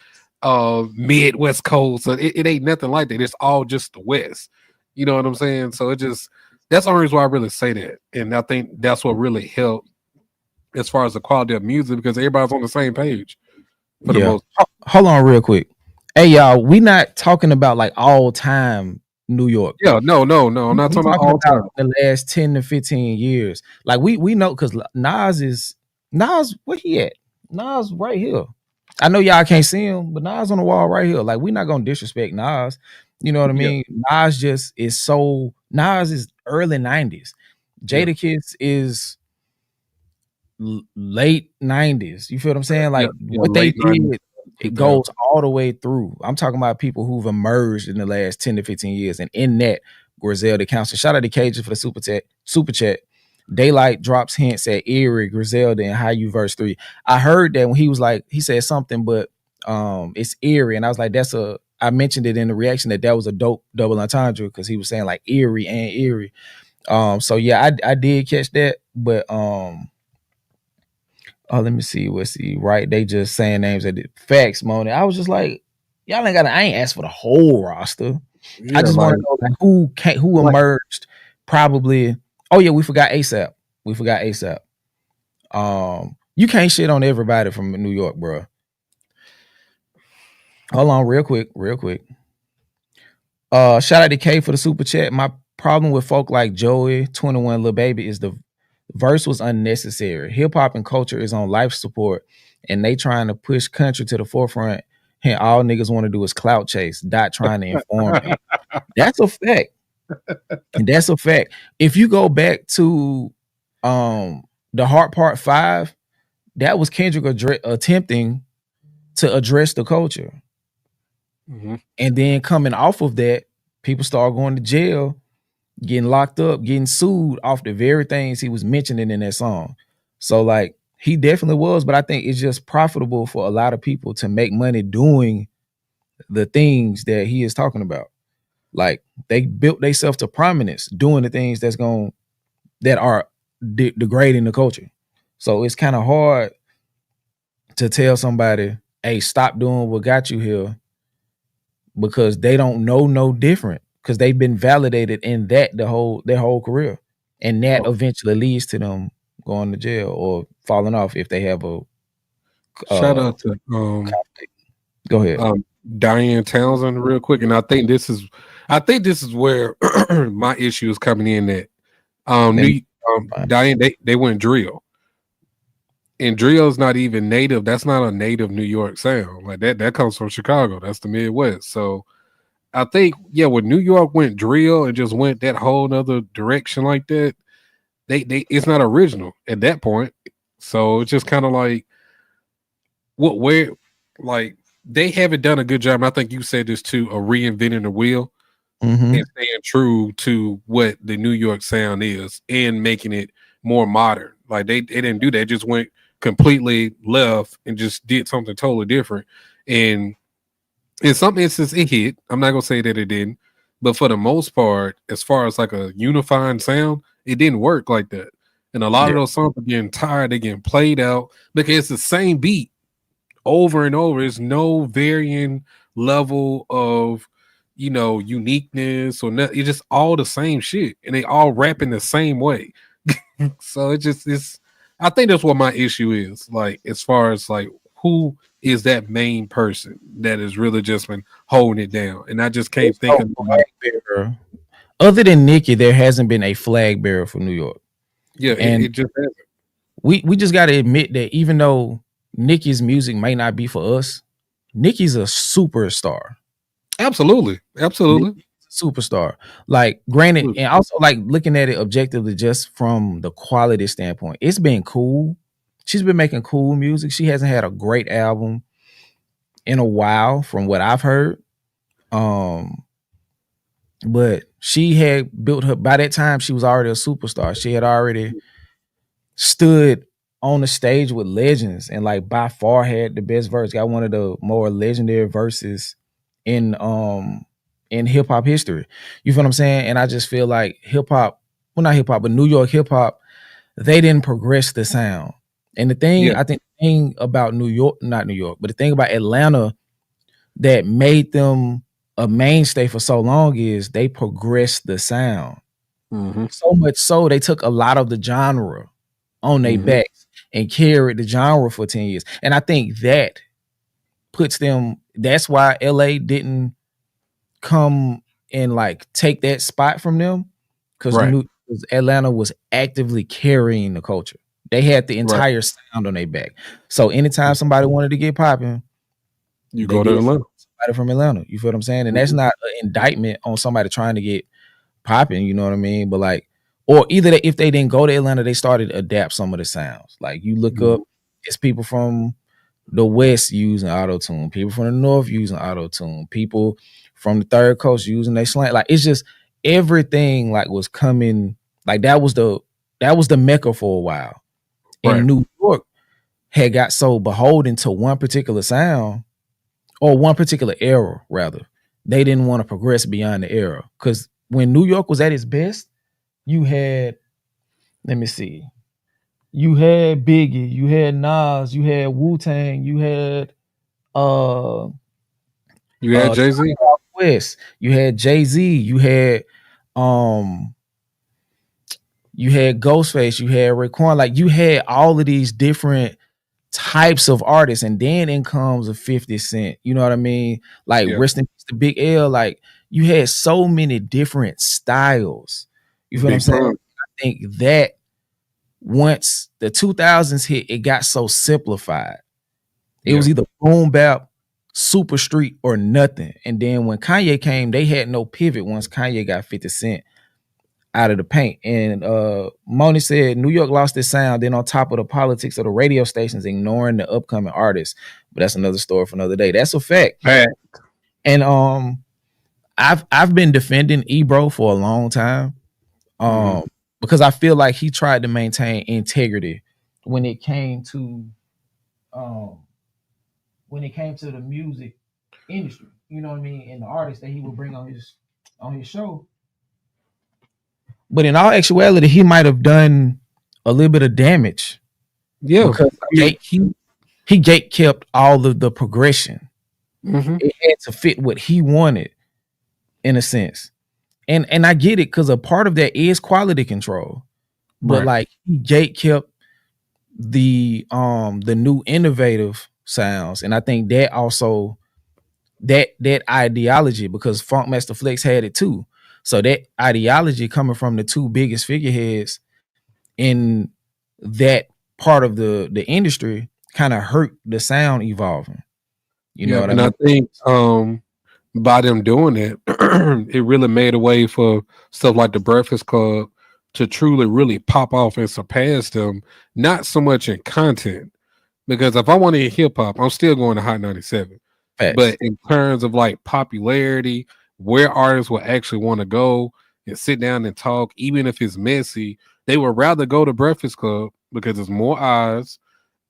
mid West Coast. So it ain't nothing like that. It's all just the West. You know what I'm saying? So that's the only reason why I really say that. And I think that's what really helped as far as the quality of music because everybody's on the same page. For the most. Hold on real quick. Hey, y'all, we not talking about like all time New York. Yeah, no. I'm not talking about all time. The last 10 to 15 years. Like we know because Nas, where he at? Nas right here. I know y'all can't see him, but Nas on the wall right here. Like we're not gonna disrespect Nas. You know what I mean? Yeah. Nas is early 90s. Jadakiss is late 90s. You feel what I'm saying? Like what they did, it goes all the way through. I'm talking about people who've emerged in the last 10 to 15 years. And in that, Griselda counts. So shout out to Cages for the super chat. Daylight drops hints at Erie, Griselda, and How You verse 3. I heard that when he said something, but it's Erie. And I was like, I mentioned it in the reaction that was a dope double entendre because he was saying like Erie and Erie. So yeah, I did catch that, but let me see. Right? They just saying names at the facts, Moni. I was just like, y'all I ain't asked for the whole roster. Yeah, I just want to know like, who emerged probably. Oh yeah, we forgot ASAP. You can't shit on everybody from New York, bro. Hold on, real quick. Shout out to K for the super chat. My problem with folk like Joey, 21, Lil Baby is the verse was unnecessary. Hip hop and culture is on life support, and they trying to push country to the forefront. And all niggas want to do is clout chase, not trying to inform people. That's a fact. And that's a fact. If you go back to the Heart Part 5, that was Kendrick attempting to address the culture. Mm-hmm. And then coming off of that, people start going to jail, getting locked up, getting sued off the very things he was mentioning in that song. So like he definitely was, but I think it's just profitable for a lot of people to make money doing the things that he is talking about. Like they built themselves to prominence doing the things that are degrading the culture. So it's kind of hard to tell somebody, hey, stop doing what got you here, because they don't know no different, because they've been validated in that their whole career. And that eventually leads to them going to jail or falling off if they have a shout out to go ahead. Diane Townsend real quick. And I think this is where my issue is coming in at Diane, they went drill. And drill is not even native. That's not a native New York sound. Like that comes from Chicago. That's the Midwest. So I think, when New York went drill and just went that whole other direction like that, they it's not original at that point. So it's just kind of like like they haven't done a good job. And I think you said this too, of reinventing the wheel and staying true to what the New York sound is and making it more modern. Like they didn't do that, just went completely left and just did something totally different. And in some instances it hit. I'm not gonna say that it didn't, but for the most part, as far as like a unifying sound, it didn't work like that. And a lot of those songs are getting tired, they're getting played out because it's the same beat over and over. There's no varying level of uniqueness or nothing. It's just all the same shit, and they all rapping the same way. So it's I think that's what my issue is, like as far as like who is that main person that has really just been holding it down. And I just can't think of nobody. Other than Nicki, there hasn't been a flag bearer for New York. Yeah, and it just hasn't. We just got to admit that even though Nicki's music may not be for us, Nicki's a superstar. Absolutely. Superstar. Like, granted, and also like looking at it objectively, just from the quality standpoint, it's been cool. She's been making cool music. She hasn't had a great album in a while, from what I've heard. But she had built her, by that time, she was already a superstar. She had already stood on the stage with legends and like by far had the best verse, got one of the more legendary verses in hip hop history. You feel what I'm saying? And I just feel like hip hop, well, not hip hop, but New York hip hop, they didn't progress the sound. And the thing, I think the thing about New York, not New York, but the thing about Atlanta that made them a mainstay for so long is they progressed the sound. So much so they took a lot of the genre on their backs and carried the genre for 10 years. And I think that puts them, that's why LA didn't come and like take that spot from them, because Atlanta was actively carrying the culture. They had the entire sound on their back. So anytime somebody wanted to get popping, you go to Atlanta. Somebody from Atlanta. You feel what I'm saying? And that's not an indictment on somebody trying to get popping, you know what I mean? But like, or either if they didn't go to Atlanta, they started to adapt some of the sounds. Like you look up, it's people from the West using auto-tune, people from the North using auto-tune, people from the Third Coast using their slang. Like it's just everything like was coming, like that was the mecca for a while. And New York had got so beholden to one particular sound, or one particular era rather. They didn't want to progress beyond the era. Because when New York was at its best, you had, let me see, you had Biggie, you had Nas, you had Wu-Tang, you had Jay-Z, West, you had Jay-Z, you had you had Ghostface, you had Raekwon, like you had all of these different types of artists, and then in comes a 50 Cent. You know what I mean? Like rest in peace to Big L. Like you had so many different styles. You feel what I'm saying? I think that once the 2000s hit, it got so simplified. It was either boom bap, super street, or nothing. And then when Kanye came, they had no pivot once Kanye got 50 Cent out of the paint. And Moni said New York lost its sound. Then on top of the politics of the radio stations ignoring the upcoming artists. But that's another story for another day. That's a fact. And I've been defending Ebro for a long time. Because I feel like he tried to maintain integrity when it came to the music industry. You know what I mean? And the artists that he would bring on his show. But in all actuality, he might have done a little bit of damage. Yeah, because he gate kept all of the progression. It had to fit what he wanted, in a sense. And I get it, because a part of that is quality control. But like he gate kept the new innovative sounds, and I think that also that ideology, because Funkmaster Flex had it too. So that ideology coming from the two biggest figureheads in that part of the industry kind of hurt the sound evolving. You know what I mean? I think by them doing it, it really made a way for stuff like the Breakfast Club to truly really pop off and surpass them, not so much in content. Because if I want to hear hip hop, I'm still going to Hot 97. Facts. But in terms of like popularity, where artists will actually want to go and sit down and talk, even if it's messy, they would rather go to Breakfast Club because there's more eyes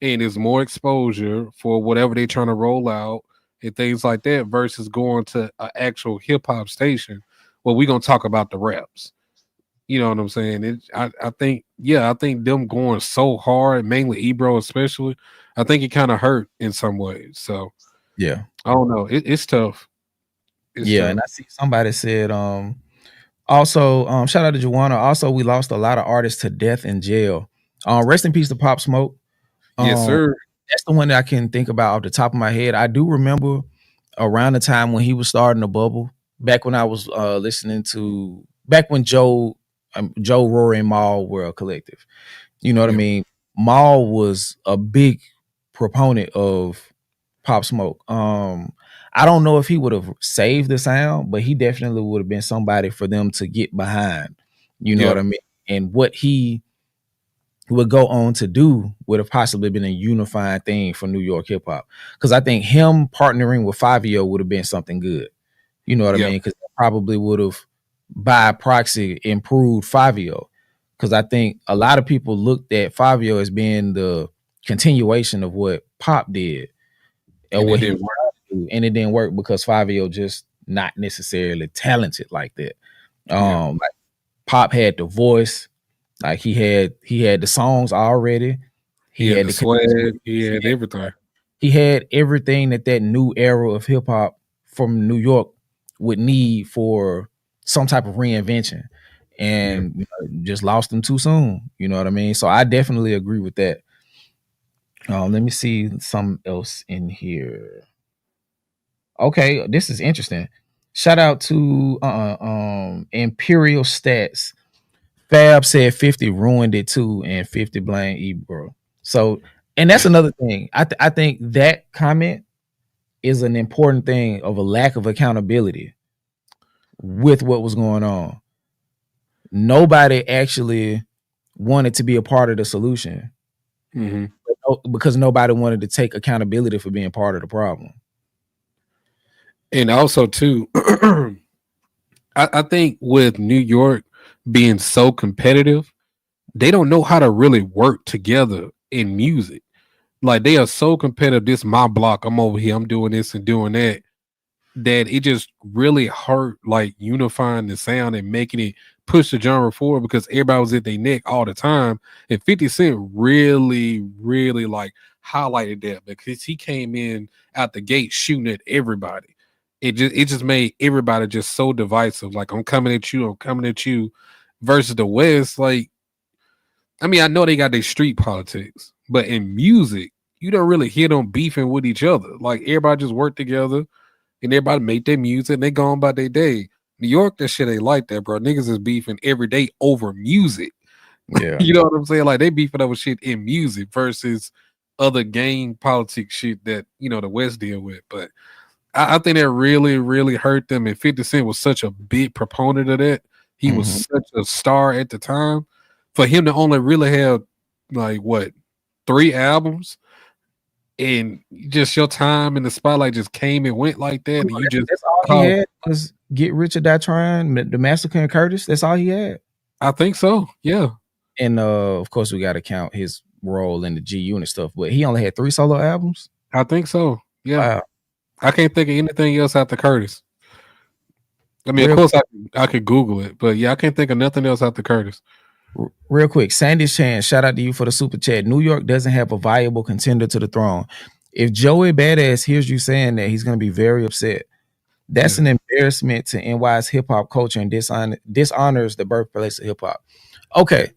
and there's more exposure for whatever they're trying to roll out and things like that, versus going to an actual hip hop station where we're gonna talk about the raps. You know what I'm saying? I think them going so hard, mainly Ebro especially, I think it kind of hurt in some ways. So yeah, I don't know. It's tough. It's tough. And I see somebody said also shout out to Joanna. Also, we lost a lot of artists to death in jail. Rest in peace to Pop Smoke. Yes, sir. That's the one that I can think about off the top of my head. I do remember around the time when he was starting to bubble, back when I was listening to, back when Joe, Rory, and Maul were a collective. You know what I mean? Maul was a big proponent of Pop Smoke. I don't know if he would have saved the sound, but he definitely would have been somebody for them to get behind. You know what I mean? And what he would go on to do would have possibly been a unifying thing for New York hip hop. Because I think him partnering with Fivio would have been something good. You know what I mean? Because probably would have by proxy improved Fivio. Because I think a lot of people looked at Fivio as being the continuation of what Pop did. And what he wanted to do. And it didn't work because Fivio just not necessarily talented like that. Like Pop had the voice. Like he had the songs already. He had the swag. He had everything. He had everything that new era of hip hop from New York would need for some type of reinvention, and just lost him too soon. You know what I mean? So I definitely agree with that. Let me see something else in here. Okay, this is interesting. Shout out to Imperial Stats. Fab said 50 ruined it too, and 50 blame Ebro. So, and that's another thing. I think that comment is an important thing of a lack of accountability with what was going on. Nobody actually wanted to be a part of the solution because nobody wanted to take accountability for being part of the problem. And also, too, I think with New York being so competitive, they don't know how to really work together in music. Like, they are so competitive. This is my block. I'm over here. I'm doing this and doing that. That it just really hurt, like, unifying the sound and making it push the genre forward, because everybody was at their neck all the time. And 50 Cent really, really, like, highlighted that, because he came in out the gate shooting at everybody. It just made everybody just so divisive. Like, I'm coming at you, versus the West. Like, I mean, I know they got their street politics, but in music, you don't really hear them beefing with each other. Like everybody just work together and everybody make their music and they go on by their day. New York, that shit ain't like that, bro. Niggas is beefing every day over music. Yeah. You know what I'm saying? Like they beefing over shit in music versus other game politics shit that, you know, the West deal with. But I think that really, really hurt them. And 50 Cent was such a big proponent of that. He was such a star at the time. For him to only really have like what 3 albums and just your time in the spotlight just came and went like that, and you just that's all he had was Get Rich or Die Trying, the Massacre in Curtis. That's all he had. I think so, yeah. And of course, we got to count his role in the G Unit stuff, but he only had 3 solo albums. I think so, yeah. Wow. I can't think of anything else after Curtis. I mean, of course, I could Google it, but yeah, I can't think of nothing else after Curtis. Real quick, Sandy Chan, shout out to you for the super chat. New York doesn't have a viable contender to the throne. If Joey Badass hears you saying that, he's going to be very upset. That's an embarrassment to NY's hip hop culture and dishonors the birthplace of hip hop. Okay,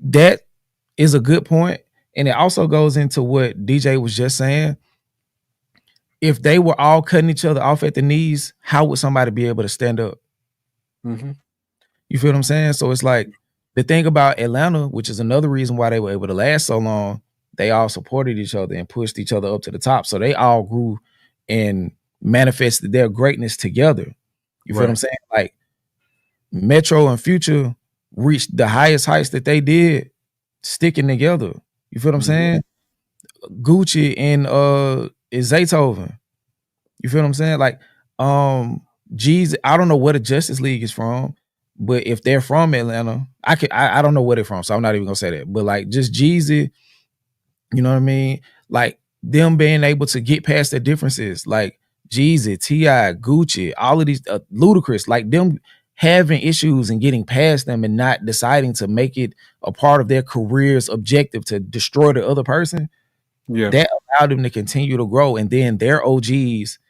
that is a good point, and it also goes into what DJ was just saying. If they were all cutting each other off at the knees, how would somebody be able to stand up? Mm-hmm. You feel what I'm saying? So it's like the thing about Atlanta, which is another reason why they were able to last so long, they all supported each other and pushed each other up to the top. So they all grew and manifested their greatness together. You feel what I'm saying? Like Metro and Future reached the highest heights that they did sticking together. You feel what I'm saying? Gucci and Zaytoven. You feel what I'm saying? Like Jeezy, I don't know where the Justice League is from, but if they're from Atlanta, I don't know where they're from, so I'm not even gonna say that. But like just Jeezy, you know what I mean? Like them being able to get past their differences, like Jeezy, T.I., Gucci, all of these Ludacris, like them having issues and getting past them and not deciding to make it a part of their career's objective to destroy the other person. Yeah, that allowed them to continue to grow, and then their OGs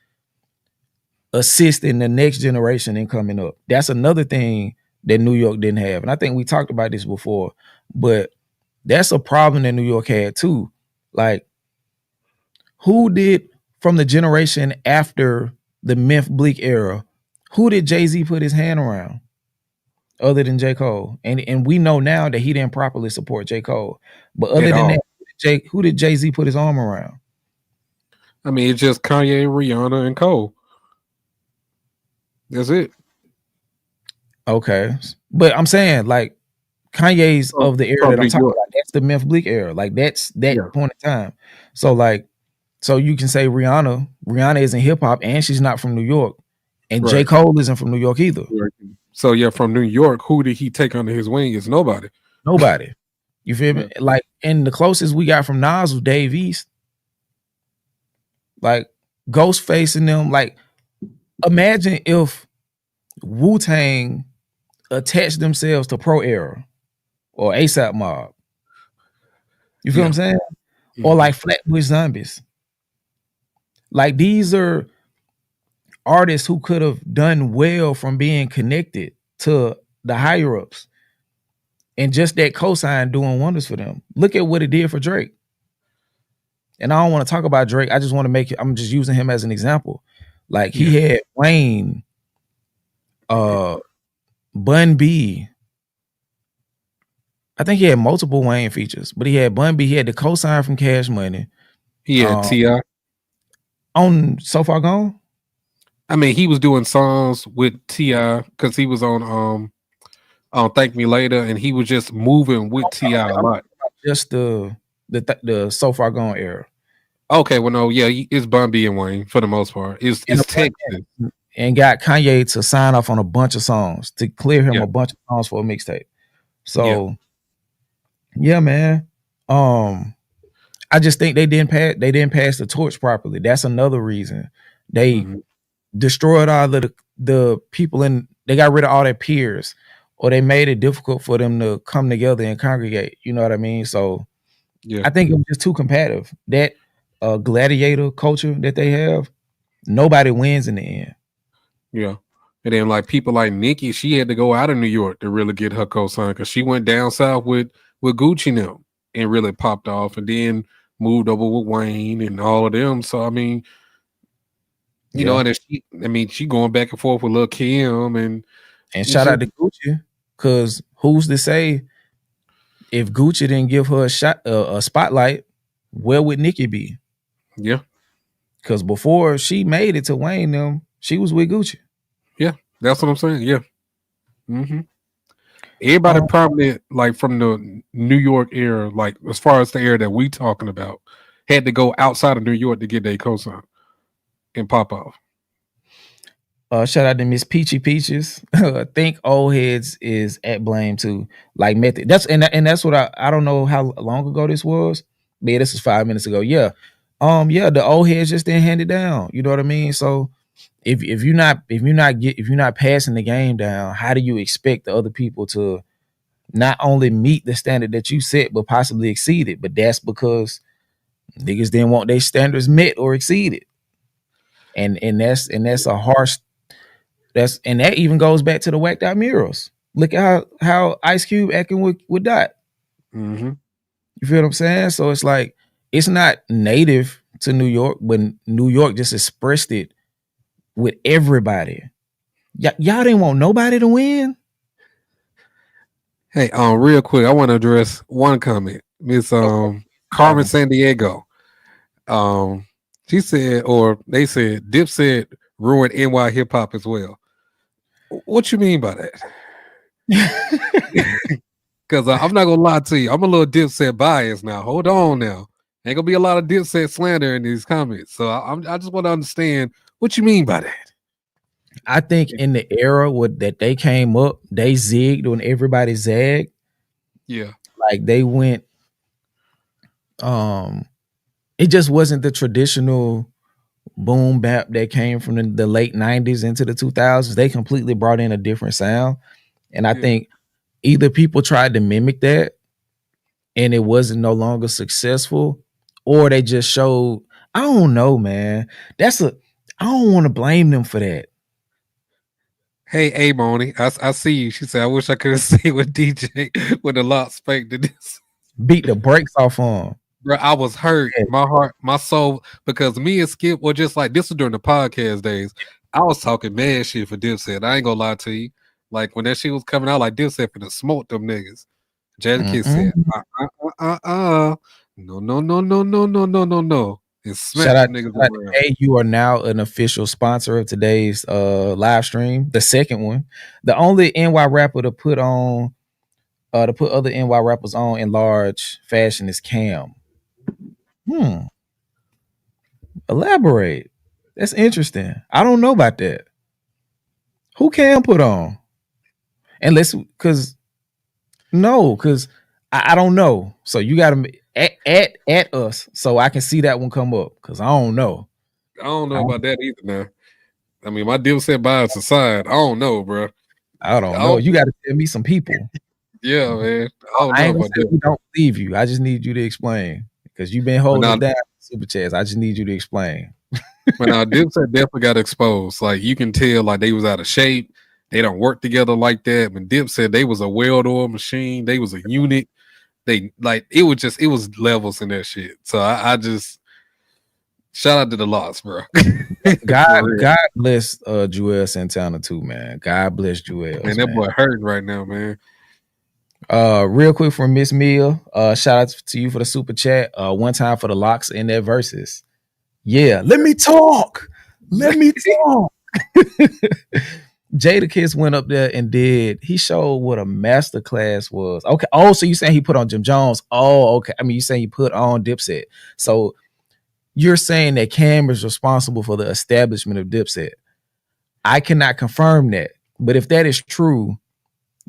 assist in the next generation in coming up. That's another thing that New York didn't have, and I think we talked about this before, but that's a problem that New York had too. Like, who did from the generation after the Memphis Bleak era? Who did Jay-Z put his hand around other than J. Cole? And we know now that he didn't properly support J. Cole. But other than that, who did Jay-Z put his arm around? I mean, it's just Kanye, Rihanna, and Cole. That's it. Okay. But I'm saying, like, Kanye's of the era that I'm talking about, that's the Memphis Bleak era. Like, that's that point in time. So, like, so you can say Rihanna isn't hip-hop, and she's not from New York. And J. Cole isn't from New York either. So, yeah, from New York, who did he take under his wing? Is nobody. Nobody. You feel me? Like, and the closest we got from Nas was Dave East. Like, Ghostface and them. Like, imagine if Wu-Tang attached themselves to Pro Era or ASAP Mob. You feel what I'm saying? Or like Flatbush Zombies. Like, these are artists who could have done well from being connected to the higher ups, and just that cosign doing wonders for them. Look at what it did for Drake. And I don't want to talk about Drake. I just want to make it, I'm just using him as an example. Like, he had Wayne, Bun B. I think he had multiple Wayne features, but he had Bun B. He had the cosign from Cash Money. He had T.I. on So Far Gone. I mean, he was doing songs with T.I. because he was on Thank Me Later, and he was just moving with T.I. a lot. Just the So Far Gone era. Okay, well, no, yeah, it's Bun B and Wayne for the most part. It's Texas. And got Kanye to sign off on a bunch of songs to clear him a bunch of songs for a mixtape. So, yeah, man. I just think they didn't pass the torch properly. That's another reason they destroyed all the people, and they got rid of all their peers, or they made it difficult for them to come together and congregate. You know what I mean? So, I think it was just too competitive. That gladiator culture that they have, nobody wins in the end. Yeah. And then like people like Nicki, she had to go out of New York to really get her cosign because she went down south with with Gucci now and really popped off, and then moved over with Wayne and all of them. So I mean, you know, and she going back and forth with Lil Kim and shout out to Gucci, because who's to say if Gucci didn't give her a spotlight, where would Nicki be? Yeah, because before she made it to Wayne them, she was with Gucci. Yeah, that's what I'm saying. Yeah. Everybody probably like from the New York era, like as far as the era that we talking about, had to go outside of New York to get their cosign and pop off. Shout out to Miss Peachy Peaches. I think old heads is at blame too. Like Method. That's what I don't know how long ago this was. But yeah, this was 5 minutes ago. Yeah. The old heads just didn't hand it down. You know what I mean? So if you're not passing the game down, how do you expect the other people to not only meet the standard that you set, but possibly exceed it? But that's because niggas didn't want their standards met or exceeded. And that's a harsh. And that even goes back to the whacked out murals. Look at how Ice Cube acting with Dot. Mm-hmm. You feel what I'm saying? So it's like it's not native to New York, but New York just expressed it with everybody. Y'all didn't want nobody to win. Hey, real quick, I want to address one comment. Miss Carmen San Diego. She said, or they said, Dipset ruined NY hip hop as well. What you mean by that? Because I'm not gonna lie to you, I'm a little Dipset biased now. Hold on now, ain't gonna be a lot of Dipset slander in these comments. So I just want to understand what you mean by that. I think in the era that they came up, they zigged when everybody zagged. Yeah, like they went. It just wasn't the traditional boom bap that came from the late 90s into the 2000s. They completely brought in a different sound. And I think either people tried to mimic that and it wasn't no longer successful, or they just showed, I don't know, man. I don't want to blame them for that. Hey, Moni, I see you. She said, I wish I could have seen what DJ when the lot spanked to this. Beat the brakes off on. Bro, I was hurt. My heart, my soul, because me and Skip were just like, this was during the podcast days. I was talking mad shit for Dipset. I ain't gonna lie to you. Like when that shit was coming out, like Dipset finna smoke them niggas. Jadakiss said, no. And smack them niggas around. Hey, you are now an official sponsor of today's live stream, the second one. The only NY rapper to put other NY rappers on in large fashion is Cam. Elaborate. That's interesting. I don't know about that. Who Cam put on? Because I don't know. So you got to at us so I can see that one come up, because I don't know. I don't know about that either now. I mean, my Dipset bias aside, I don't know, bro. I don't know. You got to tell me some people. Yeah, man. I ain't gonna say we don't believe you. I just need you to explain, because you've been holding it down super chats. I just need you to explain. But now Dipset definitely got exposed. Like you can tell, like they was out of shape. They don't work together like that. When Dipset, they was a well-oiled machine. They was a unit. They like it was levels in that shit. So I just shout out to the loss, bro. God bless Joel Santana too, man. God bless Joel. Man, that boy hurting right now, man. Real quick from Miss Mia, shout out to you for the super chat. One time for the locks in their verses. Yeah, let me talk. Jadakiss went up there and he showed what a masterclass was. Okay. Oh, so you saying he put on Jim Jones? Oh, okay. I mean, you saying he put on Dipset. So you're saying that Cam is responsible for the establishment of Dipset. I cannot confirm that. But if that is true,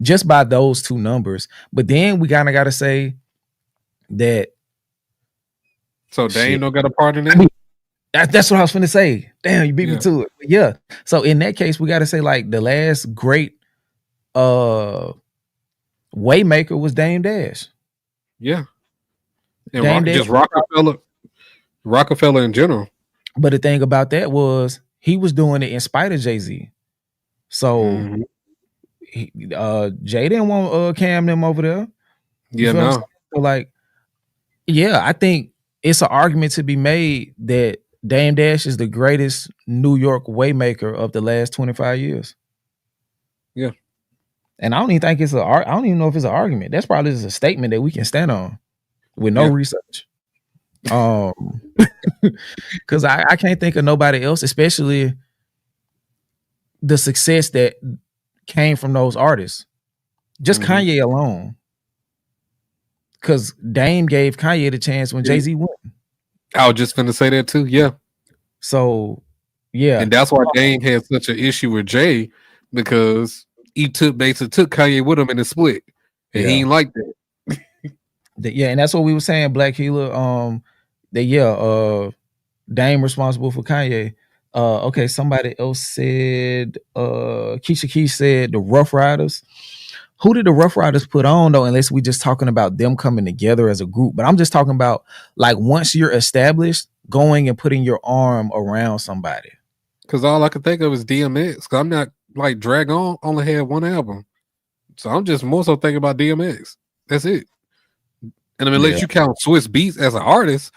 just by those two numbers, but then we kind of got to say that. So Dame don't got a part in that? I mean, that's what I was going to say. Damn, you beat me to it. But yeah. So in that case, we got to say like the last great Waymaker was Dame Dash. Yeah. And just Rockefeller in general. But the thing about that was he was doing it in spite of Jay-Z. So Jay didn't want Cam them over there. You feel what I'm saying? So like, yeah, I think it's an argument to be made that Dame Dash is the greatest New York waymaker of the last 25 years. Yeah. And I don't even think I don't even know if it's an argument. That's probably just a statement that we can stand on with no research. Because I can't think of nobody else, especially the success that came from those artists. Just Kanye alone. Because Dame gave Kanye the chance when Jay-Z won. I was just finna say that too. Yeah. So, yeah. And that's why Dame had such an issue with Jay, because he basically took Kanye with him in the split. And he ain't like that. Yeah, and that's what we were saying, Black Healer. Dame responsible for Kanye. Okay, somebody else said Keisha Keys said the Rough Riders. Who did the Rough Riders put on though, unless we just talking about them coming together as a group? But I'm just talking about like once you're established, going and putting your arm around somebody. Because all I could think of is DMX. Because I'm not like Drag On only had one album. So I'm just more so thinking about DMX. That's it. And I mean, unless you count Swiss Beats as an artist,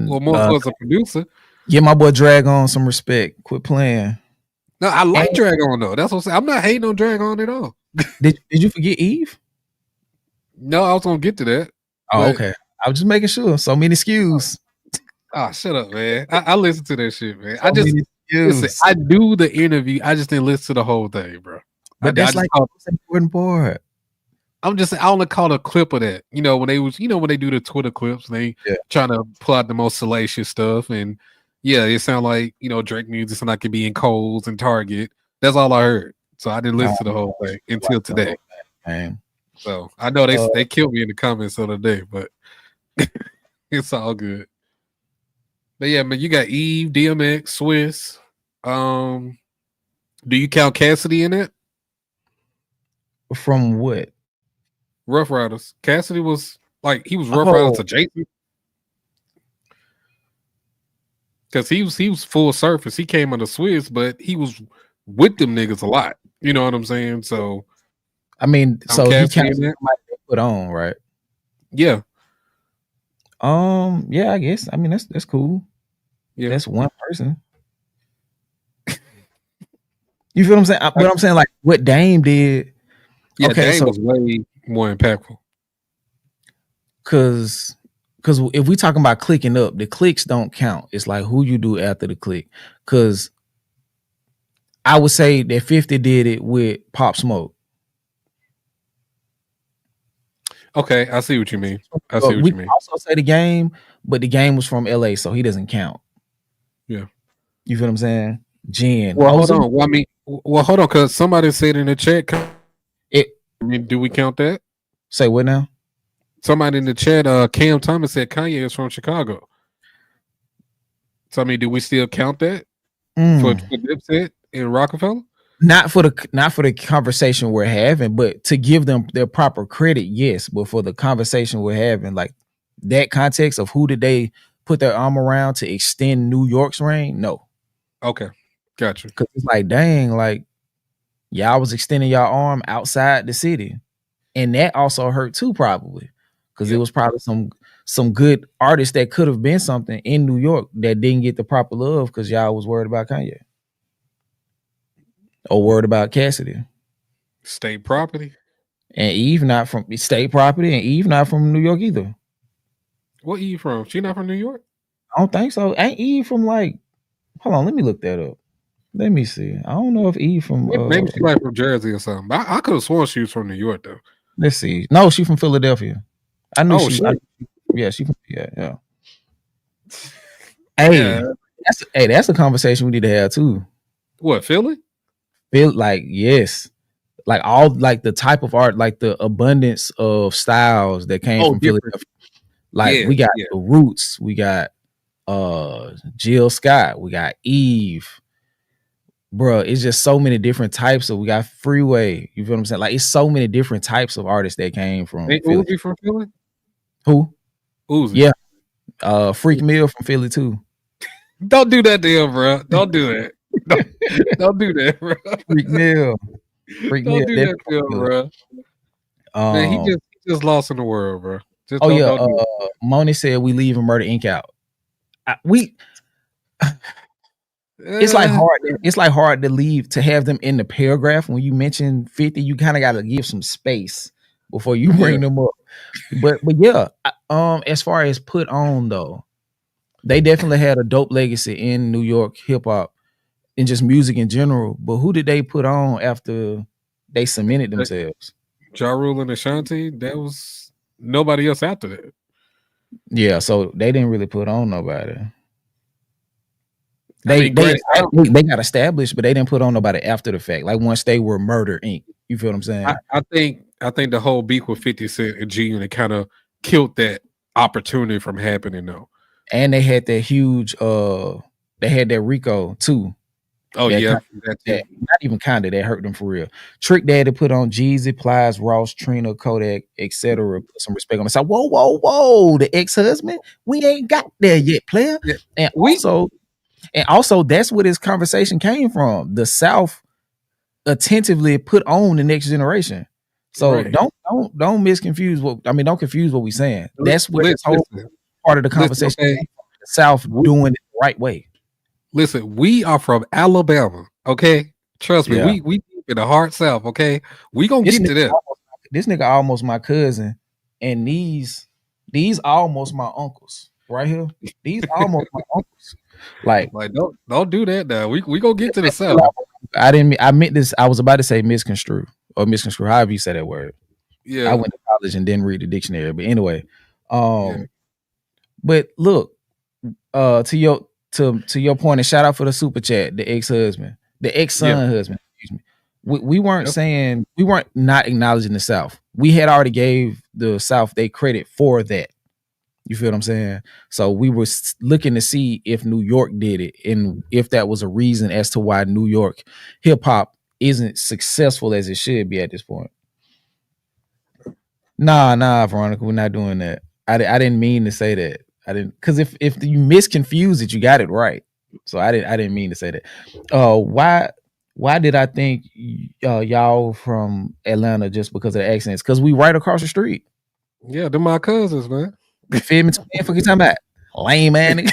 or more so as a producer. Give my boy Drag On some respect. Quit playing. No, I like Drag On though. That's what I'm saying. I'm not hating on Drag On at all. Did you forget Eve? No, I was gonna get to that. Oh, okay. I was just making sure. So many SKUs. Oh, shut up, man. I listen to that shit, man. Listen, I do the interview. I just didn't listen to the whole thing, bro. But that's like the most important part. I only caught a clip of that. You know, when they do the Twitter clips, they trying to pull out the most salacious stuff. And it sound like, Drake music and I could be in Kohl's and Target. That's all I heard. So I didn't listen to the whole thing until today. Man. So I know they killed me in the comments the other day, but it's all good. But yeah, man, you got Eve, DMX, Swiss. Do you count Cassidy in it? From what? Rough Riders. Cassidy was like he was Rough Riders adjacent. Because he was full surface. He came under Swiss, but he was with them niggas a lot. You know what I'm saying? So I mean, so he counts put on, right? Yeah. Yeah, I guess. I mean, that's cool. Yeah, that's one person. You feel what I'm saying? But I'm saying like what Dame did. Yeah, Dame was way more impactful. Cause if we talking about clicking up, the clicks don't count. It's like who you do after the click. Cause I would say that 50 did it with Pop Smoke. Okay, I see what you mean. We also say The Game, but The Game was from LA, so he doesn't count. Yeah. You feel what I'm saying? Jen. Well, hold on. Hold on, because somebody said in the chat, do we count that? Say what now? Somebody in the chat, Cam Thomas said Kanye is from Chicago. So I mean, do we still count that for Dipset and Rockefeller? Not for the conversation we're having, but to give them their proper credit, yes. But for the conversation we're having, like that context of who did they put their arm around to extend New York's reign? No. Okay, gotcha. Because it's like, dang, like y'all was extending y'all arm outside the city, and that also hurt too, probably. Because it was probably some good artists that could have been something in New York that didn't get the proper love because y'all was worried about Kanye. Or worried about Cassidy. State property. And Eve not from state property, and Eve not from New York either. What Eve from? She not from New York? I don't think so. Ain't Eve from like, hold on, let me look that up. Let me see. I don't know if Eve from maybe she like from Jersey or something. I could have sworn she was from New York though. Let's see. No, she from Philadelphia. I knew she from yeah. Hey, that's a conversation we need to have too. What, Philly? Like, yes. Like all like the type of art, like the abundance of styles that came from Philadelphia. Like we got the Roots, we got Jill Scott, we got Eve. Bro, it's just so many different types of. We got Freeway. You feel what I'm saying? Like it's so many different types of artists that came from. Hey, Uzi from Philly? Who? Uzi. Yeah. Freak Mill from Philly too. Don't do that to him, bro. Don't do that. Don't do that, bro. Freak Mill. Don't do that to him, bro. Man, he just lost in the world, bro. Just Oh yeah, don't do it. Moni said we leaving Murder Inc. out. It's like hard to leave to have them in the paragraph. When you mention 50, you kind of got to give some space before you bring them up. But yeah, as far as put on though, they definitely had a dope legacy in New York hip hop and just music in general. But who did they put on after they cemented themselves? Ja Rule and Ashanti. That was nobody else after that. Yeah, so they didn't really put on nobody. They got established, but they didn't put on nobody after the fact. Like once they were Murder Inc. You feel what I'm saying? I think the whole beef with 50 Cent and G Unit kind of killed that opportunity from happening though. And they had that huge they had that Rico too. Oh yeah, not even kinda that hurt them for real. Trick Daddy put on Jeezy, Plies, Ross, Trina, Kodak, etc. Put some respect on the side. Whoa, the ex-husband. We ain't got there yet, player. Yeah. And also that's where this conversation came from. The South attentively put on the next generation. So don't misconfuse don't confuse what we're saying. That's where this whole part of the conversation came from. The South doing it the right way. Listen, we are from Alabama, okay? Trust me, we in the hard South, okay? We gonna get to that. This nigga almost my cousin, and these almost my uncles right here. These almost my uncles. Like don't do that now. We gonna get to the South. I meant this. I was about to say misconstrue, however you say that word. Yeah, I went to college and didn't read the dictionary, but anyway. But look, to your point, and shout out for the super chat, the ex-husband, the ex-son husband. Excuse me. We weren't saying, we weren't not acknowledging the South. We had already gave the South they credit for that. You feel what I'm saying? So we were looking to see if New York did it and if that was a reason as to why New York hip hop isn't successful as it should be at this point. Nah, Veronica, we're not doing that. I didn't mean to say that. I didn't, because if you misconfuse it, you got it right. So I didn't mean to say that. Why did I think y'all from Atlanta just because of the accents? Because we right across the street. Yeah, they're my cousins, man. You feel me? What the fuck you talking about? Lame man.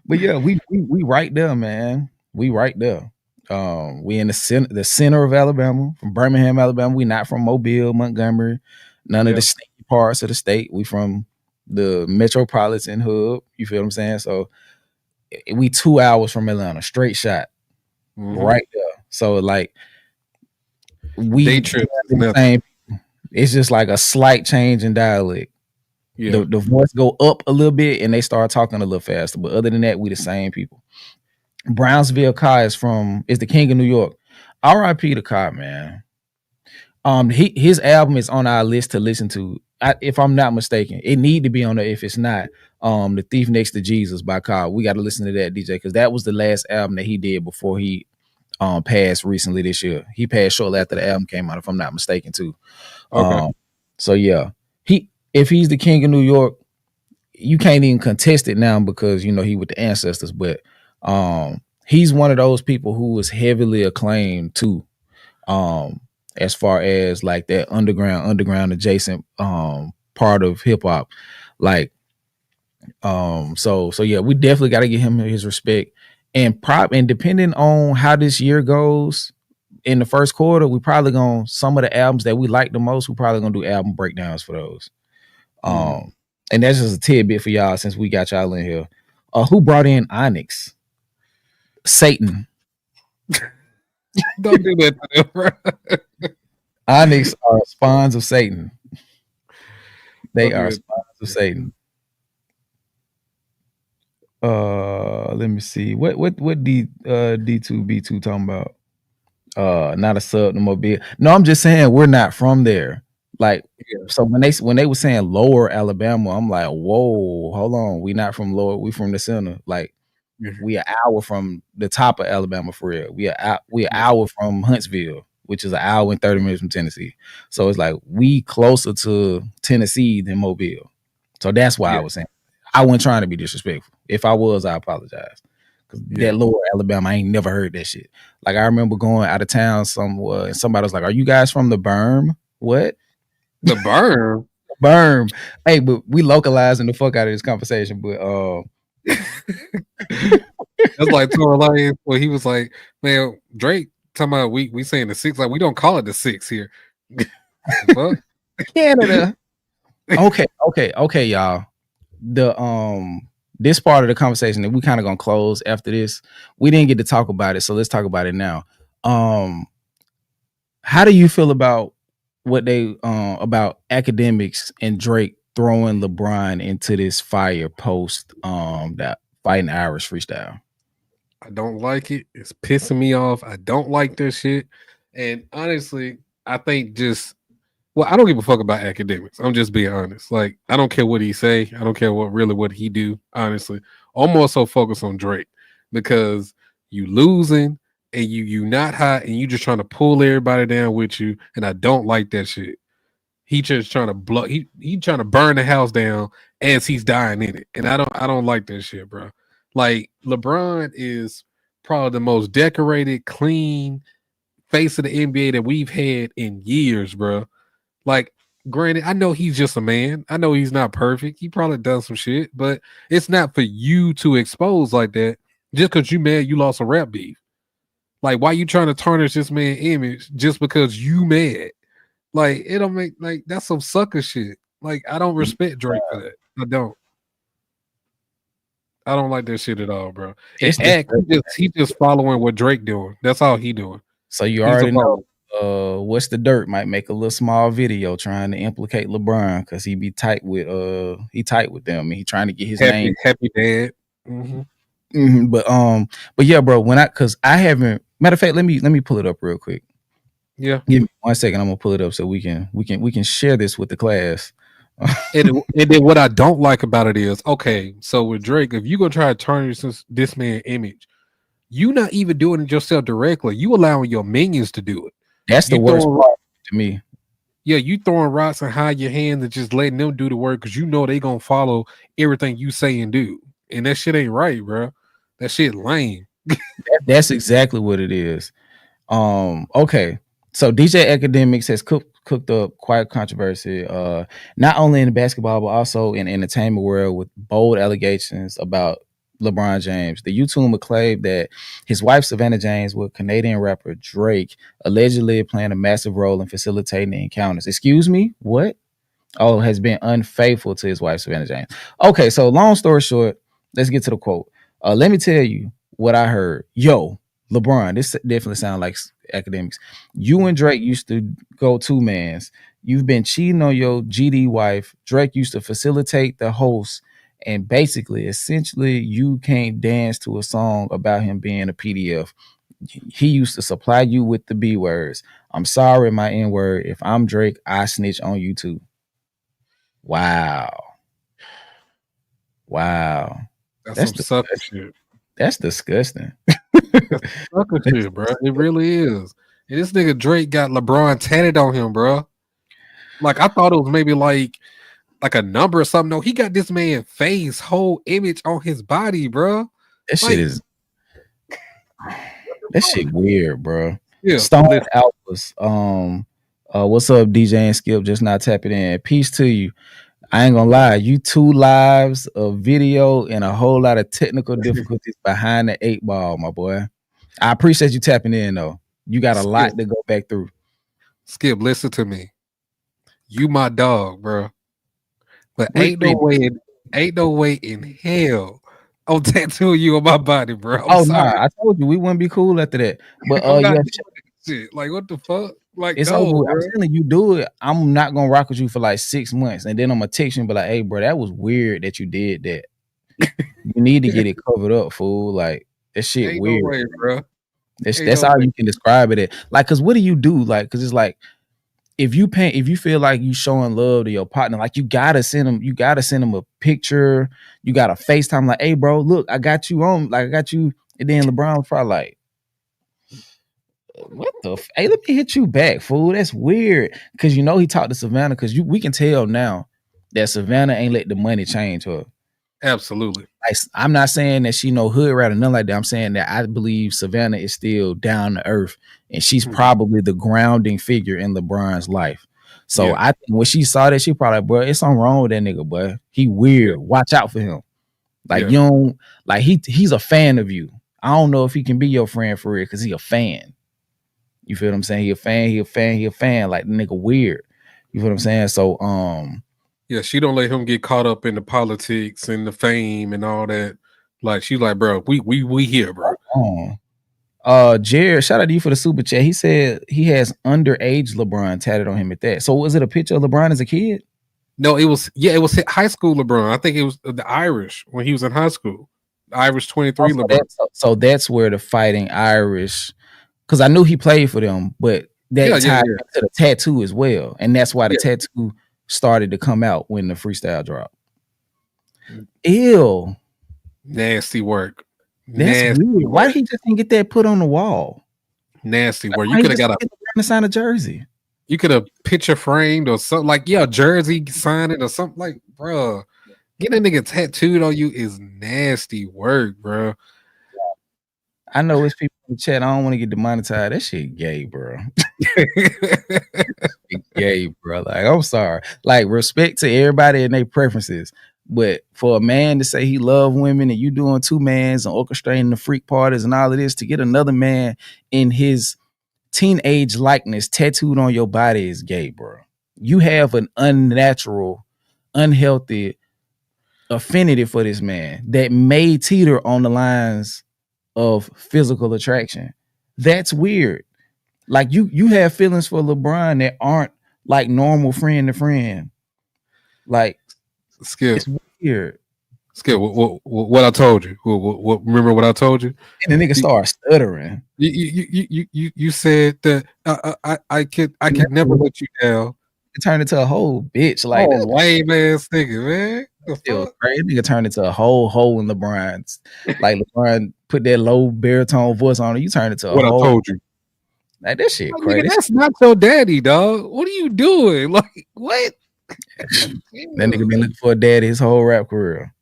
But yeah, we right there, man. We right there. We in the center of Alabama, from Birmingham, Alabama. We not from Mobile, Montgomery, none of the state parts of the state. We from the metropolitan hub. You feel what I'm saying? So we 2 hours from Atlanta, straight shot, right there. So like we the same. It's just like a slight change in dialect. Yeah. The voice go up a little bit and they start talking a little faster. But other than that, we the same people. Brownsville Kai is the king of New York. R.I.P. to Kai, man. His album is on our list to listen to. If I'm not mistaken, it need to be on there. If it's not, The Thief Next to Jesus by Kai. We got to listen to that, DJ, because that was the last album that he did before he passed recently this year. He passed shortly after the album came out, if I'm not mistaken, too. Okay. So yeah, if he's the king of New York, you can't even contest it now because he with the ancestors. But he's one of those people who was heavily acclaimed too. As far as like that underground adjacent part of hip hop, like so yeah, we definitely got to give him his respect and depending on how this year goes. In the first quarter, we probably gonna some of the albums that we like the most. We probably gonna do album breakdowns for those. And that's just a tidbit for y'all since we got y'all in here. Who brought in Onyx? Satan. Don't do that to them, bro. Onyx are spawns of Satan. They are spawns of Satan. Let me see. What D2B2 talking about? Not a sub no mobile. No, I'm just saying we're not from there. Like, so when they were saying lower Alabama, I'm like, whoa, hold on. We not from lower, we from the center. Like, we an hour from the top of Alabama for real. We an hour from Huntsville, which is an hour and 30 minutes from Tennessee. So it's like we closer to Tennessee than Mobile. So that's why I was saying I wasn't trying to be disrespectful. If I was, I apologize. That lower Alabama, I ain't never heard that shit. Like I remember going out of town somewhere, and somebody was like, "Are you guys from the Berm?" What? The Berm? Berm. Hey, but we localizing the fuck out of this conversation. But that's like Tory Lanez where he was like, "Man, Drake talking about we saying the 6, like we don't call it the 6 here." Fuck? Canada. Okay, y'all. The this part of the conversation that we kind of gonna close after this. We didn't get to talk about it, so let's talk about it now. How do you feel about what they about academics and Drake throwing LeBron into this fire post that Fighting Irish freestyle? I don't like it. It's pissing me off. I don't like this shit. And honestly, I think I don't give a fuck about academics. I'm just being honest. Like, I don't care what he say. I don't care what he do, honestly. I'm more so focused on Drake because you losing and you not hot and you just trying to pull everybody down with you. And I don't like that shit. He just trying to blow. He trying to burn the house down as he's dying in it. And I don't like that shit, bro. Like LeBron is probably the most decorated, clean face of the NBA that we've had in years, bro. Like, granted, I know he's just a man. I know he's not perfect. He probably done some shit, but it's not for you to expose like that just because you mad you lost a rap beef. Like, why you trying to tarnish this man's image just because you mad? Like, it don't make, like, that's some sucker shit. Like, I don't respect Drake for that. I don't. I don't like that shit at all, bro. He just following what Drake doing. That's all he doing. So you already know. What's the dirt might make a little small video trying to implicate LeBron because he be tight with them and he trying to get his name. Happy dad. But yeah, bro, because I haven't, matter of fact, let me pull it up real quick. Yeah, give me 1 second. I'm gonna pull it up so we can share this with the class. and then what I don't like about it is, okay, so with Drake, if you gonna try to tarnish this man's image, you not even doing it yourself directly. You allowing your minions to do it. That's the worst part to me. Yeah, you throwing rocks and hide your hands and just letting them do the work because you know they gonna follow everything you say and do. And that shit ain't right, bro. That shit lame. That's exactly what it is. Okay. So DJ Academics has cooked up quite controversy, not only in the basketball, but also in the entertainment world with bold allegations about LeBron James. The YouTuber claimed that his wife Savannah James with Canadian rapper Drake allegedly playing a massive role in facilitating the encounters. Excuse me? What? Oh, has been unfaithful to his wife Savannah James. Okay, so long story short, let's get to the quote. Let me tell you what I heard. Yo, LeBron, this definitely sounds like academics. You and Drake used to go two mans. You've been cheating on your GD wife. Drake used to facilitate the host. And basically, essentially, you can't dance to a song about him being a PDF. He used to supply you with the B words. I'm sorry, my N word. If I'm Drake, I snitch on you too. Wow. That's some sucker shit. That's disgusting. That's sucker shit, bro. It really is. And this nigga Drake got LeBron tatted on him, bro. Like, I thought it was maybe like a number or something. No, he got this man face, whole image on his body, bro. That shit is that shit weird, bro. Yeah. Stone Alphas. What's up, DJ and Skip? Just not tapping in. Peace to you. I ain't gonna lie, you 2 lives of video and a whole lot of technical difficulties behind the 8 ball, my boy. I appreciate you tapping in though. You got a lot to go back through. Skip, listen to me. You my dog, bro. But ain't no way in hell I'm tattooing you on my body, bro. I'm sorry. Nah, I told you we wouldn't be cool after that. But shit. Like, what the fuck? Like, it's over. I'm telling you, do it. I'm not gonna rock with you for like 6 months, and then I'm gonna text you and be like, "Hey, bro, that was weird that you did that. You need to get it covered up, fool. Like that shit ain't weird, no way, bro. That's how you can describe it. Like, cause what do you do? Like, cause it's like if you feel like you showing love to your partner, like you gotta send him a picture. You gotta FaceTime, like, "Hey, bro, look, I got you on. Like, I got you." And then LeBron was probably like, "What the? Hey, let me hit you back, fool. That's weird." Because he talked to Savannah. Because we can tell now that Savannah ain't let the money change her. Absolutely. I'm not saying that she no hood rat or nothing like that. I'm saying that I believe Savannah is still down to earth, and she's probably the grounding figure in LeBron's life. So I think when she saw that, she probably like, bro, it's something wrong with that nigga, boy. He weird. Watch out for him. Like you don't like he's a fan of you. I don't know if he can be your friend for real because he a fan. You feel what I'm saying? He a fan. Like the nigga weird. You feel what I'm saying? So she don't let him get caught up in the politics and the fame and all that. Like she's like, bro, we here, bro. Jared, shout out to you for the super chat. He said he has underage LeBron tatted on him at that. So was it a picture of LeBron as a kid? No, it was high school LeBron. I think it was the Irish when he was in high school. The Irish 23 LeBron. So that's where the Fighting Irish, because I knew he played for them, but that tied to the tattoo as well. And that's why the tattoo started to come out when the freestyle dropped. Ew. Nasty work. That's weird. Why did he just didn't get that put on the wall? Nasty work. You could have got a sign a jersey. You could have picture framed or something like jersey signed it or something like, bro. Getting a nigga tattooed on you is nasty work, bro. I know it's people in the chat. I don't want to get demonetized. That shit gay, bro. Gay, bro. Like, I'm sorry. Like, respect to everybody and their preferences. But for a man to say he love women and you doing two mans and orchestrating the freak parties and all of this to get another man in his teenage likeness tattooed on your body is gay, bro. You have an unnatural, unhealthy affinity for this man that may teeter on the lines of physical attraction. That's weird. Like you have feelings for LeBron that aren't like normal friend to friend. Like Skip. It's weird. Skip, what I told you. Remember what I told you? And the nigga started stuttering. You said that I can never let you down. It turned into a whole bitch. Like lame ass nigga, man. Crazy. Nigga turned into a whole hole in LeBron's. Like LeBron put that low baritone voice on it. You turned into a what whole. I told you. Like that shit crazy. Nigga, that's not your daddy, dog. What are you doing? Like what? That nigga been looking for a daddy his whole rap career.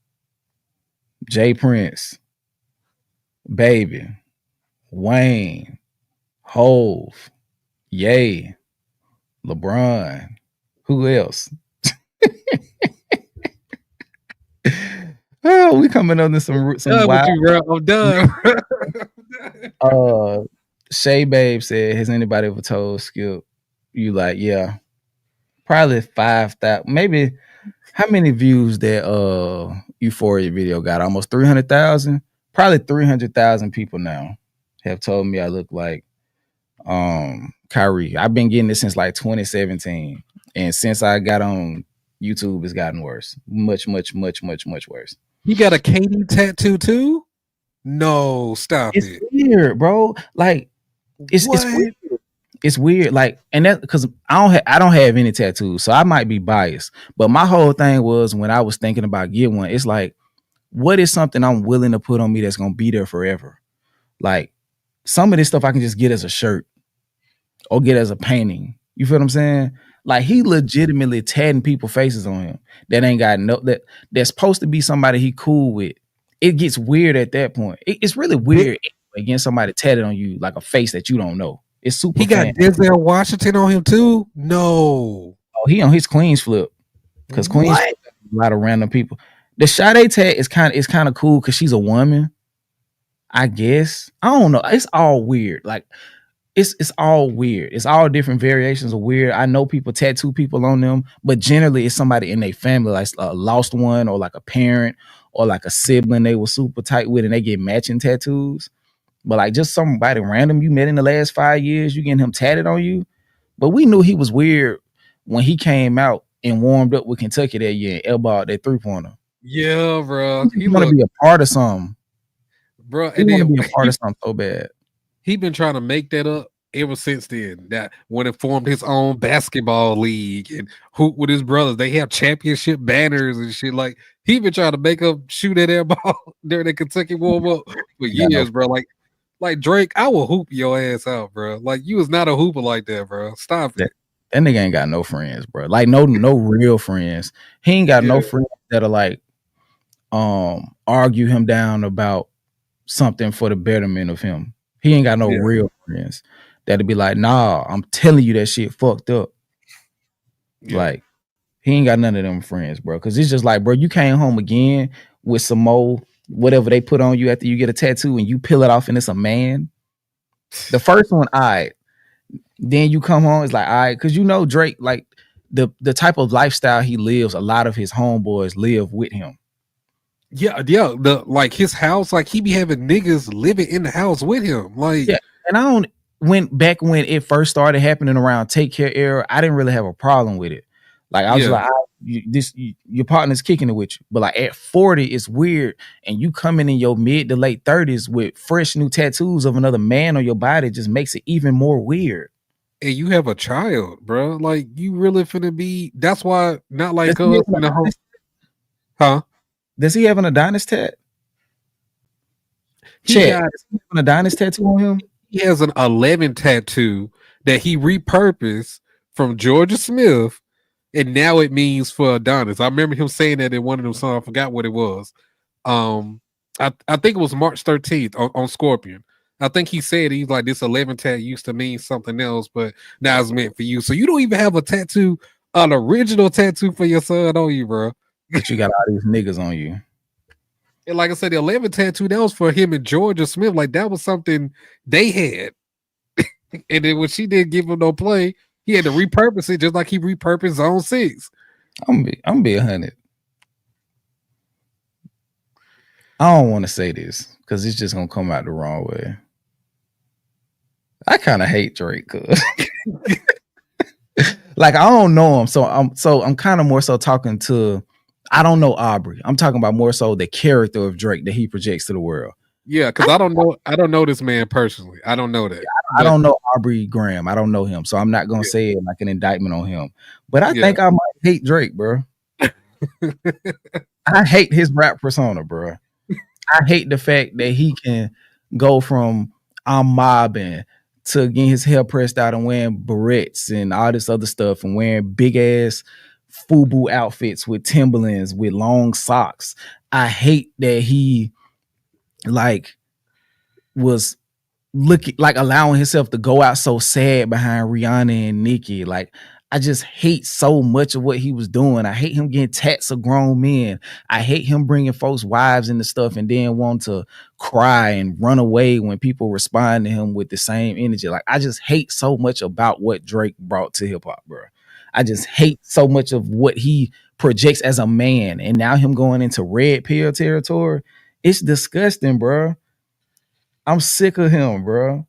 Jay Prince, Baby, Wayne, Hove, Yay, LeBron. Who else? Oh, we coming under some wild. I'm done. Shay Babe said, has anybody ever told Skip you like, yeah, probably 5,000, maybe how many views that Euphoria video got? Almost 300,000? Probably 300,000 people now have told me I look like Kyrie. I've been getting this since like 2017. And since I got on YouTube, it's gotten worse. Much worse. You got a Katie tattoo too? No, stop it. It's weird, bro. Like it's weird. It's weird. Like, and that because I don't have any tattoos, so I might be biased. But my whole thing was when I was thinking about getting one, it's like, what is something I'm willing to put on me that's gonna be there forever? Like some of this stuff I can just get as a shirt or get as a painting. You feel what I'm saying? Like he legitimately tatting people's faces on him that ain't got that's supposed to be somebody he cool with. It gets weird at that point. It's really weird getting somebody tatted on you like a face that you don't know. It's super. He got Denzel Washington on him too. No, he on his Queens flip because Queens flip, a lot of random people. The Sade tat is kind of cool because she's a woman. I guess I don't know. It's all weird. Like it's all weird. It's all different variations of weird. I know people tattoo people on them, but generally it's somebody in their family, like a lost one or like a parent or like a sibling they were super tight with, and they get matching tattoos. But like just somebody random you met in the last 5 years, you getting him tatted on you. But we knew he was weird when he came out and warmed up with Kentucky that year and elbowed that 3-pointer. Yeah, bro. He want to be a part of something. Bro, he want to be a part of something so bad. He been trying to make that up ever since then. That when it formed his own basketball league and hoop with his brothers, they have championship banners and shit. Like he been trying to make up shoot at air ball during the Kentucky warm up for years, bro. Like Drake, I will hoop your ass out, bro. Like you was not a hooper like that, bro. Stop it. That nigga ain't got no friends, bro. Like no real friends. He ain't got no friends that are like argue him down about something for the betterment of him. He ain't got no real friends that'd be like, nah, I'm telling you that shit fucked up. Yeah. Like, he ain't got none of them friends, bro. Cause it's just like, bro, you came home again with some more whatever they put on you after you get a tattoo and you peel it off and it's a man. The first one, all right. Then you come home, it's like, all right, because you know Drake, like the type of lifestyle he lives, a lot of his homeboys live with him. Yeah. The like his house, like he be having niggas living in the house with him. Like, yeah, and I don't when it first started happening around Take Care era, I didn't really have a problem with it. Like I was like, your partner's kicking it with you, but like at 40, it's weird, and you coming in your mid to late 30s with fresh new tattoos of another man on your body just makes it even more weird. And you have a child, bro. Like you really finna be. That's why not like us in the home. Huh? Does he have an Adonis tat? He got an Adonis tattoo on him. He has an 11 tattoo that he repurposed from Georgia Smith, and now it means for Adonis. I remember him saying that in one of them songs. I forgot what it was. I think it was March 13th on Scorpion. I think he said he's like, this 11 tat used to mean something else, but now it's meant for you. So you don't even have a tattoo, an original tattoo for your son on you, bro. But you got all these niggas on you. And like I said, the 11 tattoo, that was for him and Georgia Smith. Like that was something they had. And then when she didn't give him no play, he had to repurpose it just like he repurposed Zone 6. I'm be 100. I don't want to say this because it's just gonna come out the wrong way. I kind of hate Drake, cause like I don't know him, so I'm kind of more so talking to. I don't know Aubrey. I'm talking about more so the character of Drake that he projects to the world. Yeah, because I don't know this man personally. I don't know that. I don't know Aubrey Graham. I don't know him, so I'm not gonna say it like an indictment on him. But I think I might hate Drake, bro. I hate his rap persona, bro. I hate the fact that he can go from I'm mobbing to getting his hair pressed out and wearing barrettes and all this other stuff and wearing big ass FUBU outfits with Timberlands with long socks. I hate that he like was looking like allowing himself to go out so sad behind Rihanna and Nicki. Like I just hate so much of what he was doing. I hate him getting tats of grown men. I hate him bringing folks' wives into stuff and then want to cry and run away when people respond to him with the same energy. Like I just hate so much about what Drake brought to hip hop, bro. I just hate so much of what he projects as a man. And now him going into red pill territory, it's disgusting, bro. I'm sick of him, bro.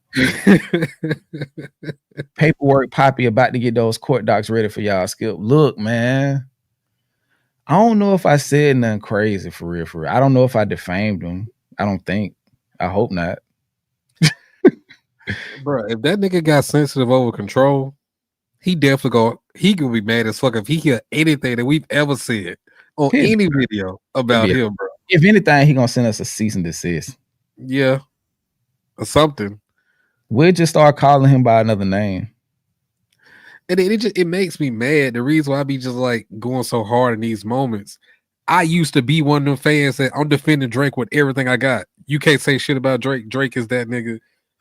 Paperwork Poppy about to get those court docs ready for y'all. Skip. Look, man. I don't know if I said nothing crazy for real. I don't know if I defamed him. I don't think. I hope not. Bro, if that nigga got sensitive over control, he definitely gonna be mad as fuck if he hear anything that we've ever said on any video about him, bro. If anything, he gonna send us a cease and desist. Yeah. Or something. We'll just start calling him by another name. And it makes me mad. The reason why I be just like going so hard in these moments. I used to be one of them fans that I'm defending Drake with everything I got. You can't say shit about Drake. Drake is that nigga.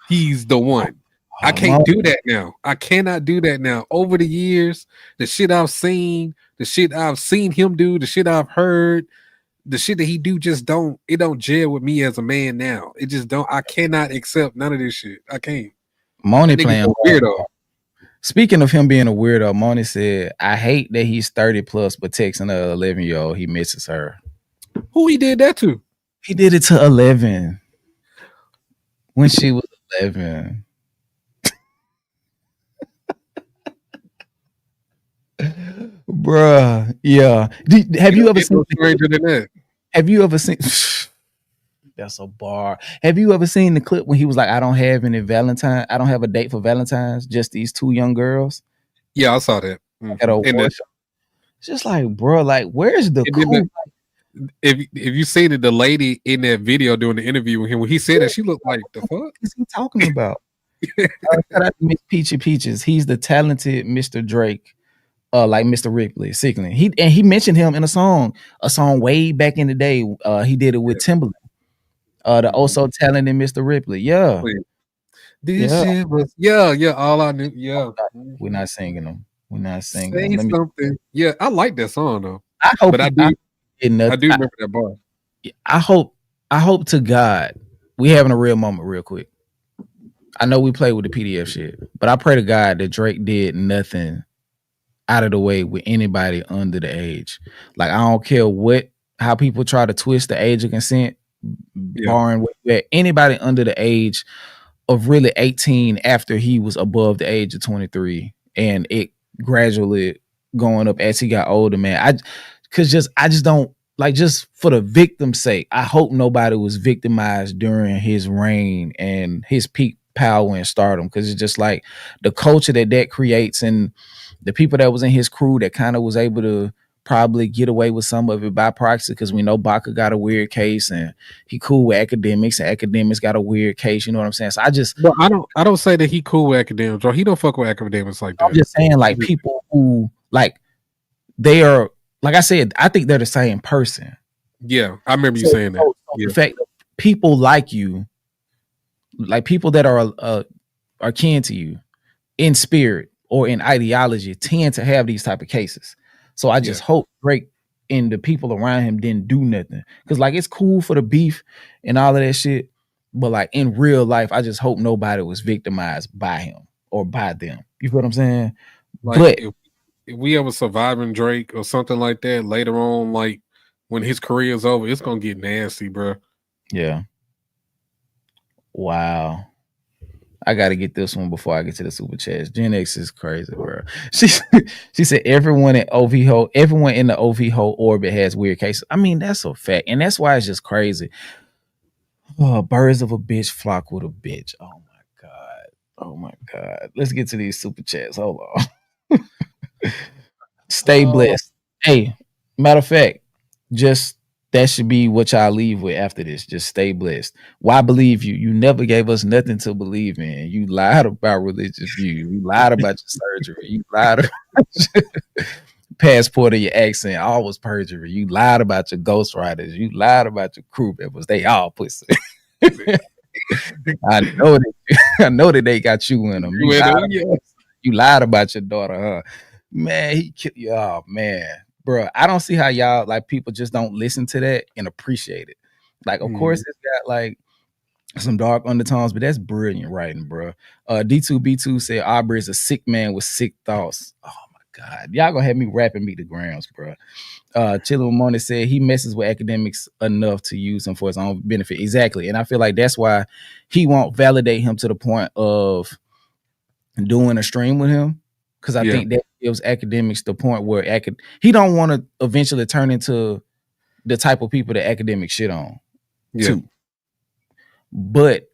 He's the one. I can't do that now. I cannot do that now. Over the years, the shit I've seen, the shit I've seen him do, the shit I've heard, the shit that he do just don't gel with me as a man now. It just don't. I cannot accept none of this shit. I can't. Money playing weirdo. Speaking of him being a weirdo, Money said, I hate that he's 30 plus but texting an 11-year-old. He misses her. Who he did that to? He did it to 11 when she was 11. Bruh, yeah. Have you ever seen stranger than that? Have you ever seen? That's a bar. Have you ever seen the clip when he was like, I don't have a date for Valentine's, just these two young girls? Yeah, I saw that. At a workshop. It's just like, bro, like, where's the cool? If you seen it, the lady in that video doing the interview with him, when he said that, she looked like, the fuck? What is he talking about? Shout out to Miss Peachy Peaches. He's the talented Mr. Drake like Mr. Ripley, Sickling. He mentioned him in a song way back in the day. He did it with Timberland. The also talented Mr. Ripley. Yeah. This shit was all I knew. Yeah. We're not singing them. We're not singing Say them. something. Yeah, I like that song though. I hope, but I do remember that bar. I hope to God we having a real moment real quick. I know we play with the PDF shit, but I pray to God that Drake did nothing out of the way with anybody under the age. Like I don't care how people try to twist the age of consent, barring anybody under the age of really 18 after he was above the age of 23, and it gradually going up as he got older, man. I just don't like, just for the victim's sake, I hope nobody was victimized during his reign and his peak power and stardom, because it's just like the culture that creates, and the people that was in his crew that kind of was able to probably get away with some of it by proxy, because we know Baca got a weird case and he cool with academics, and academics got a weird case. You know what I'm saying? So I don't say that he cool with academics, or he don't fuck with academics like that. I'm just saying, like, people who like, they are, like I said, I think they're the same person. Yeah, I remember you saying that. The fact that people like you, like people that are kin to you in spirit or in ideology, tend to have these type of cases. So I just hope Drake and the people around him didn't do nothing, because like it's cool for the beef and all of that shit, but like in real life, I just hope nobody was victimized by him or by them. You feel what I'm saying? Like, but if we ever surviving Drake or something like that later on, like when his career is over, it's gonna get nasty, bro. Yeah. Wow. I got to get this one before I get to the super chats. Gen X is crazy, bro. She said everyone in the OVO orbit has weird cases. I mean, that's a fact, and that's why it's just crazy. Oh, birds of a bitch flock with a bitch. Oh my god. Let's get to these super chats. Hold on. Stay blessed. Hey, matter of fact, just that should be what y'all leave with after this. Just stay blessed. Why believe you? You never gave us nothing to believe in. You lied about religious views. You lied about your surgery. You lied about your passport or your accent. All was perjury. You lied about your ghostwriters. You lied about your crew members. They all pussy. I know that they got you in them. You lied about your daughter, huh? Man, he killed you. Oh man. Bro, I don't see how y'all, like, people just don't listen to that and appreciate it. Like, of course, it's got like some dark undertones, but that's brilliant writing, bro. D2B2 said Aubrey is a sick man with sick thoughts. Oh my god, y'all gonna have me rapping me the grounds, bro. Chilla Money said he messes with academics enough to use him for his own benefit. Exactly, and I feel like that's why he won't validate him to the point of doing a stream with him. Because I think that gives academics the point where he don't want to eventually turn into the type of people that academics shit on. Too. But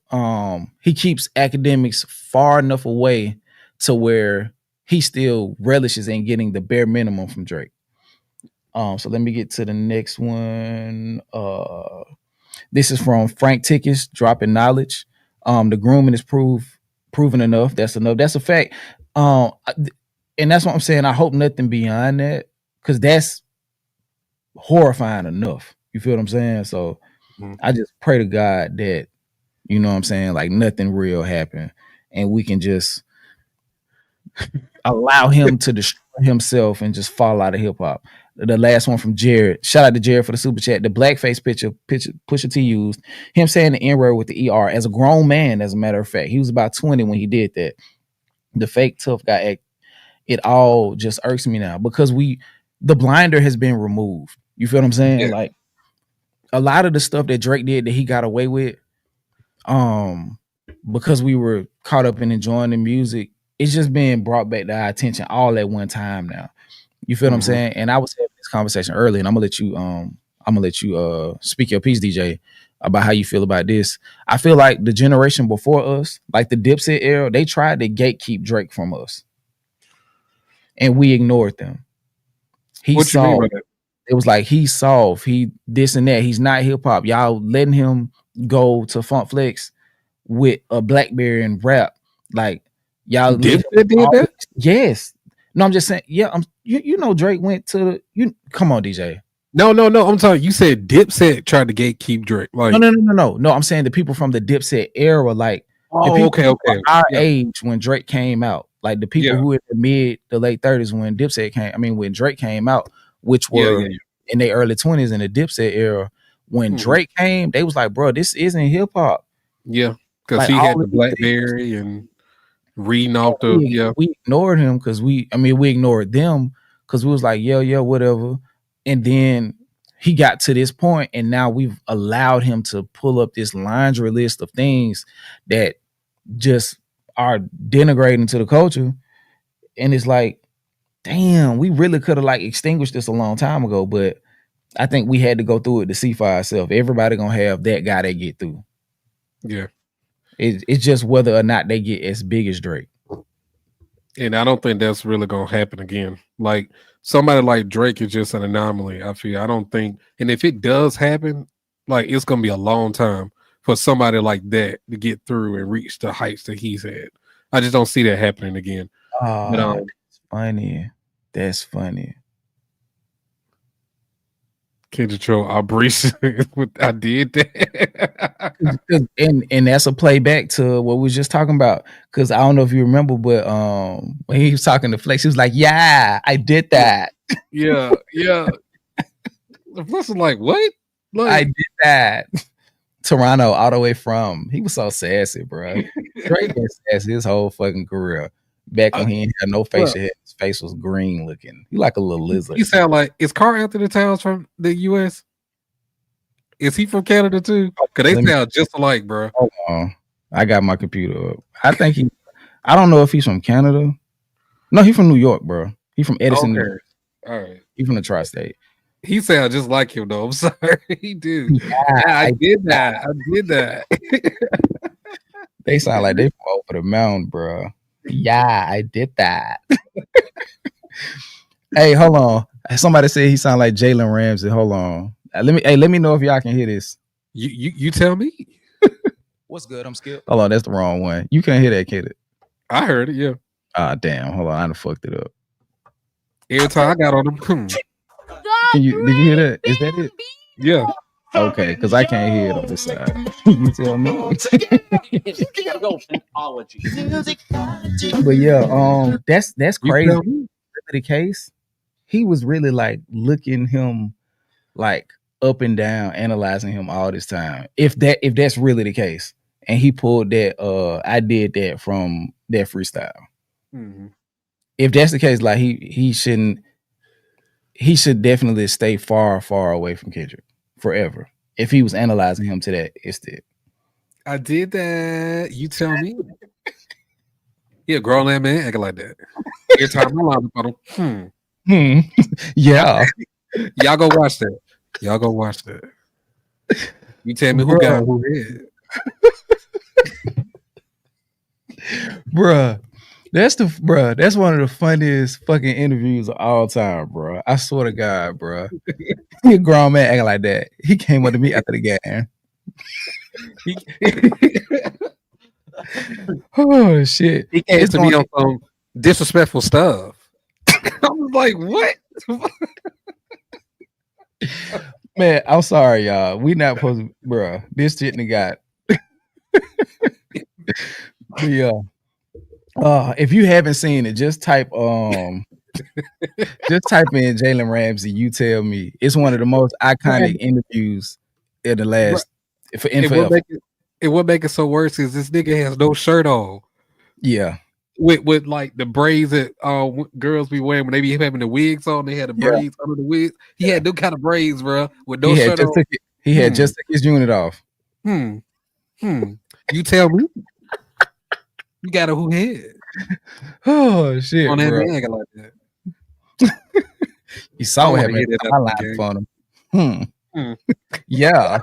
he keeps academics far enough away to where he still relishes in getting the bare minimum from Drake. So let me get to the next one. This is from Frank Tickus, dropping knowledge. The grooming is proven enough. That's enough. That's a fact. And that's what I'm saying. I hope nothing beyond that, because that's horrifying enough. You feel what I'm saying? So I just pray to God that, you know what I'm saying, like nothing real happened, and we can just allow him to destroy himself and just fall out of hip hop. The last one from Jared. Shout out to Jared for the super chat. The blackface picture Pusha T used, him saying the N-word with the ER as a grown man, as a matter of fact. He was about 20 when he did that. The fake tough guy act, it all just irks me now, because the blinder has been removed. You feel what I'm saying? Yeah. Like a lot of the stuff that Drake did that he got away with, because we were caught up in enjoying the music, it's just being brought back to our attention all at one time now. You feel what I'm saying? And I was having this conversation earlier, and I'm gonna let you speak your piece, DJ, about how you feel about this. I feel like the generation before us, like the Dipset era, they tried to gatekeep Drake from us, and we ignored them. What you mean by that? It was like he's soft, he this and that. He's not hip hop. Y'all letting him go to Funk Flex with a BlackBerry and rap. Like y'all did that? Yes. No, I'm just saying. Yeah, you know Drake went to come on, DJ. No. I'm talking. You said Dipset tried to gatekeep Drake. Like No. I'm saying the people from the Dipset era, like the people okay. our age when Drake came out, like the people who in the late 30s when Dipset came. I mean, when Drake came out, which were in their early 20s in the Dipset era. When Drake came, they was like, bro, this isn't hip hop. Yeah, because like, he had the BlackBerry and reading off the we ignored him because we ignored them because we was like, yeah, whatever. And then he got to this point, and now we've allowed him to pull up this laundry list of things that just are denigrating to the culture. And it's like, damn, we really could have like extinguished this a long time ago, but I think we had to go through it to see for ourselves. Everybody gonna have that guy they get through. Yeah. It's just whether or not they get as big as Drake. And I don't think that's really gonna happen again. Like somebody like Drake is just an anomaly, I feel. I don't think, and if it does happen, like it's gonna be a long time for somebody like that to get through and reach the heights that he's at. I just don't see that happening again. Oh, that's funny. That's funny. Kendrick Troll, I did that. and that's a playback to what we was just talking about. Because I don't know if you remember, but when he was talking to Flex, he was like, "Yeah, I did that." Yeah. Flex was like, "What? Like, I did that." Toronto, all the way from. He was so sassy, bro. Drake been sassy his whole fucking career. Back when he ain't had no facial hair, his face was green looking. He like a little lizard. He sound like, is Carl Anthony Towns from the US? Is he from Canada too? Because they sound just alike, bro. Hold on. I got my computer up. I don't know if he's from Canada. No, he's from New York, bro. He from Edison. New York. All right. He from the tri-state. He sounds just like him, though. I'm sorry. He do. Yeah, I did that. They sound like they from over the mountain, bro. Yeah, I did that. Hey, hold on. Somebody said he sound like Jalen Ramsey. Hold on. Let me know if y'all can hear this. You tell me. What's good? I'm Skip. Hold on, that's the wrong one. You can't hear that, kid. I heard it, yeah. Ah, damn. Hold on, I done fucked it up. Every time I got on them. Did you hear that? Is that it? Yeah. Okay, because I can't hear it on this side. You tell me. You gotta go apology. But yeah, that's crazy. Really the case. He was really like looking him like up and down, analyzing him all this time. If that's really the case, and he pulled that, I did that from that freestyle. Mm-hmm. If that's the case, like he should definitely stay far away from Kendrick forever. If he was analyzing him to that extent. I did that. You tell me. Yeah, grown man acting like that. Every time I lie about him. Yeah. Y'all go watch that. You tell me who got who head. Bruh. That's one of the funniest fucking interviews of all time, bro. I swear to God, bro. He a grown man acting like that. He came up to me after the game. Oh shit! He came to me on some disrespectful stuff. I was like, "What?" Man, I'm sorry, y'all. We not supposed to, bro. This shit got. Yeah. If you haven't seen it, just type in Jalen Ramsey. You tell me. It's one of the most iconic interviews in the last. What make it so worse is this nigga has no shirt on. Yeah. With like the braids that girls be wearing when they be having the wigs on, they had the braids under the wigs. He had no kind of braids, bro. With no shirt on. He had just took his unit off. You tell me. You got a who head? Oh shit! On that bro. nigga like that. You saw what happened. I lied on him. Yeah.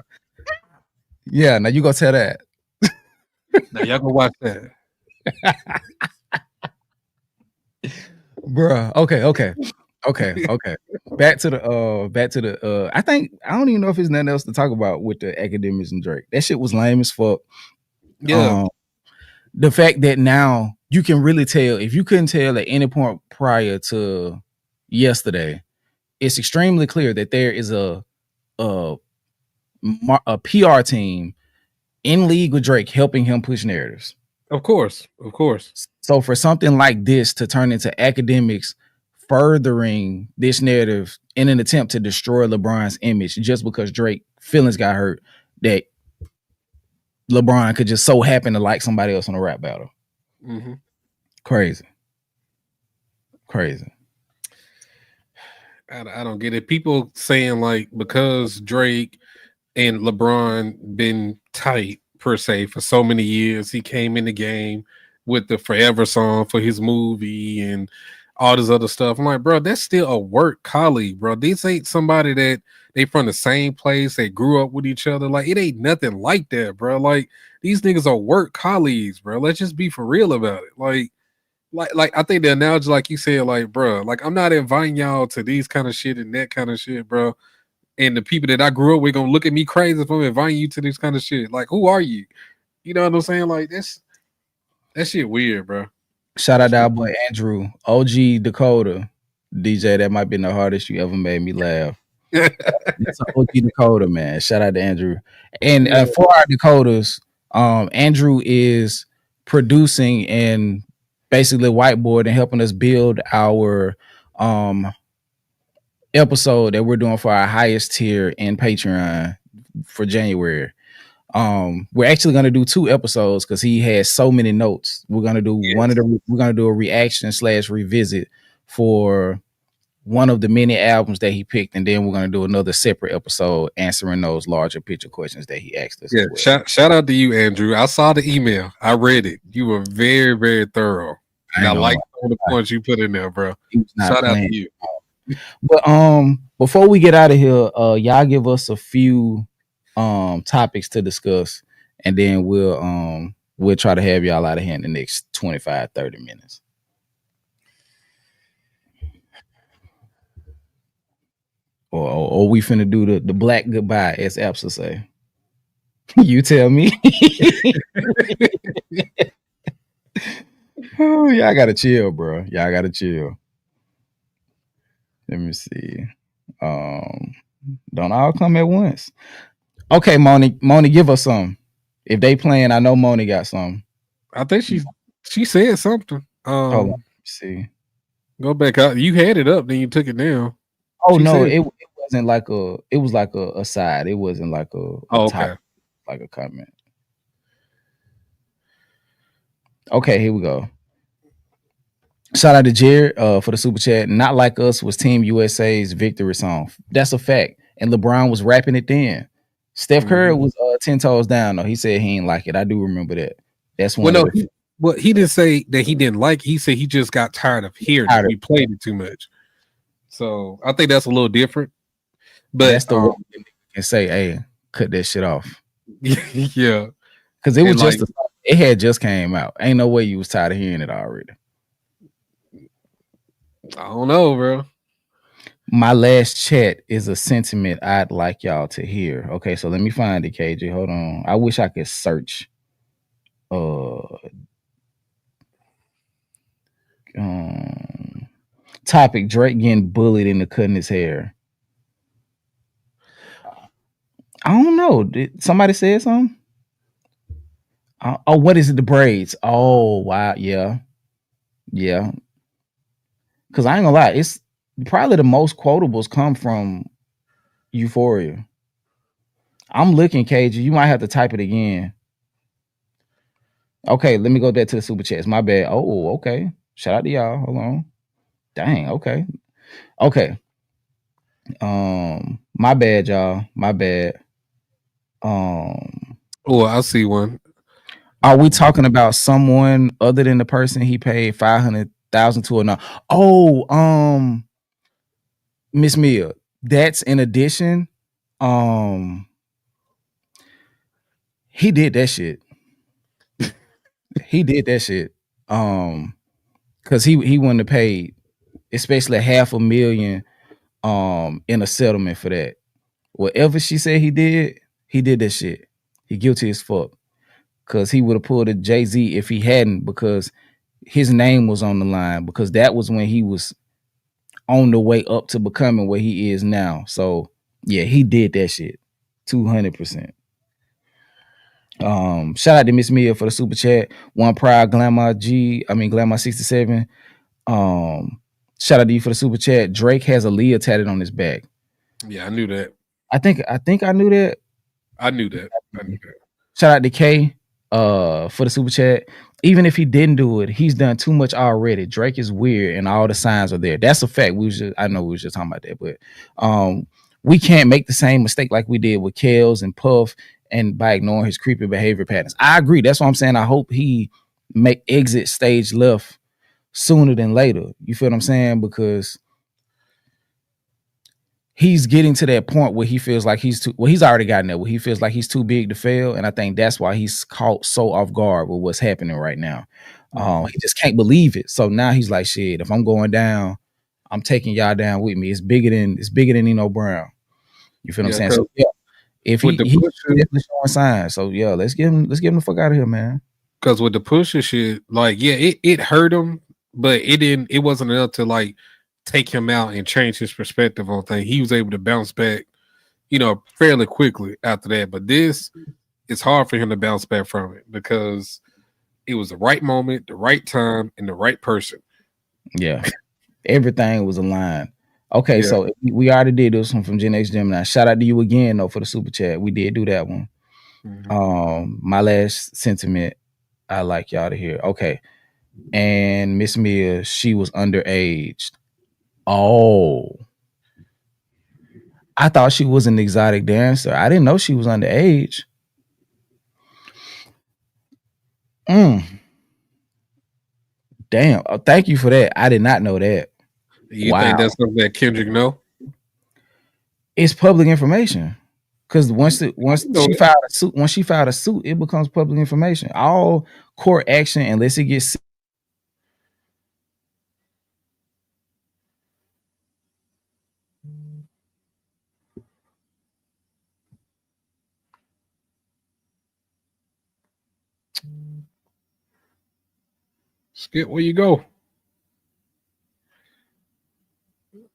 Yeah. Now you go tell that. Now y'all go watch that. Bruh. Okay. Back to the I don't even know if there's nothing else to talk about with the academics and Drake. That shit was lame as fuck. Yeah. The fact that now you can really tell. If you couldn't tell at any point prior to yesterday, it's extremely clear that there is a PR team in league with Drake helping him push narratives. Of course. So for something like this to turn into academics furthering this narrative in an attempt to destroy LeBron's image just because Drake feelings got hurt, that LeBron could just so happen to like somebody else in a rap battle. Mm-hmm. Crazy. I don't get it. People saying like because Drake and LeBron been tight per se for so many years, he came in the game with the Forever song for his movie and all this other stuff. I'm like, bro, that's still a work colleague, bro. This ain't somebody that they from the same place, they grew up with each other. Like, it ain't nothing like that, bro. Like, these niggas are work colleagues, bro. Let's just be for real about it. Like I think the analogy, like you said, like, bro, like I'm not inviting y'all to these kind of shit and that kind of shit, bro. And the people that I grew up with gonna look at me crazy if I'm inviting you to this kind of shit. Like, who are you? You know what I'm saying? Like, that shit weird, bro. Shout out to our boy Andrew, OG Dakota, DJ. That might be the hardest you ever made me laugh. That's an OG Dakota, man. Shout out to Andrew. And for our Dakotas, Andrew is producing and basically whiteboard and helping us build our episode that we're doing for our highest tier in Patreon for January. We're actually gonna do 2 episodes because he has so many notes. We're gonna do we're gonna do a reaction / revisit for one of the many albums that he picked, and then we're gonna do another separate episode answering those larger picture questions that he asked us. Yeah, well. Shout out to you, Andrew. I saw the email. I read it. You were very, very thorough. And I like all the points you put in there, bro. Shout out to you. But before we get out of here, y'all give us a few topics to discuss, and then we'll try to have y'all out of here in the next 25-30 minutes. Or we finna do the black goodbye, as Apps will say. You tell me. Oh, y'all gotta chill, bro. Y'all gotta chill. Let me see. Don't all come at once. Okay, Moni, give us some. If they playing, I know Moni got some. I think she said something. Hold on, let me see. Go back out. You had it up, then you took it down. Oh she no, it wasn't like a. It was like a aside. It wasn't like a okay, like a comment. Okay, here we go. Shout out to Jared for the super chat. Not Like Us was Team USA's victory song. That's a fact. And LeBron was rapping it then. Steph Curry was 10 toes down though. He said he ain't like it. I do remember that. That's one. Well, he didn't say that he didn't like it. He said he just got tired of hearing it. We played it too much. So I think that's a little different. But that's the way you can say, hey, cut that shit off. Yeah. Because it was just it had just came out. Ain't no way you was tired of hearing it already. I don't know, bro. My last chat is a sentiment I'd like y'all to hear. Okay, so let me find it, KJ. Hold on. I wish I could search. Topic: Drake getting bullied into cutting his hair. I don't know. Did somebody say something? Oh, what is it? The braids. Oh, wow. Yeah. Because I ain't gonna lie, it's probably the most quotables come from Euphoria. I'm looking, KJ. You might have to type it again. Okay, let me go back to the super chats. My bad. Oh, okay. Shout out to y'all. Hold on. Dang. Okay. My bad, y'all. My bad. Oh, I see one. Are we talking about someone other than the person he paid $500,000 to or not? Oh, Miss Mia. That's in addition. He did that shit. Because he wouldn't have paid, especially $500,000 in a settlement for that. Whatever she said he did that shit. He guilty as fuck. Because he would have pulled a Jay-Z if he hadn't, because his name was on the line because that was when he was on the way up to becoming what he is now. So yeah, he did that shit 200%. Shout out to Miss Mia for the super chat. One Pride Glamour 67. Shout out to you for the super chat. Drake has a Leah tatted on his back. Yeah, I knew that. I think I knew that. I knew that. Shout out to K for the super chat. Even if he didn't do it, he's done too much already. Drake is weird and all the signs are there. That's a fact. I know we was just talking about that, but we can't make the same mistake like we did with Kels and Puff and by ignoring his creepy behavior patterns. I agree. That's what I'm saying. I hope he make exit stage left sooner than later. You feel what I'm saying? Because he's getting to that point where he feels like he's already gotten there, where he feels like he's too big to fail. And I think that's why he's caught so off guard with what's happening right now. He just can't believe it. So now he's like, shit, if I'm going down, I'm taking y'all down with me. It's bigger than Nino Brown. You feel what I'm saying? So yeah, if he's definitely showing signs. So yeah, let's get him the fuck out of here, man. Because with the Pusha shit, like, yeah, it hurt him, but it wasn't enough to like take him out and change his perspective on things. He was able to bounce back, fairly quickly after that. But this, it's hard for him to bounce back from it because it was the right moment, the right time, and the right person. Yeah. Everything was aligned. Okay, yeah. So we already did this one from Gen X Gemini. Shout out to you again, though, for the super chat. We did do that one. Mm-hmm. My last sentiment, I like y'all to hear. Okay. And Miss Mia, she was underage. Oh. I thought she was an exotic dancer. I didn't know she was underage. Damn. Oh, thank you for that. I did not know that. You think that's something that Kendrick know? It's public information. Because once she filed a suit, it becomes public information. All court action, unless it gets Skip, where you go?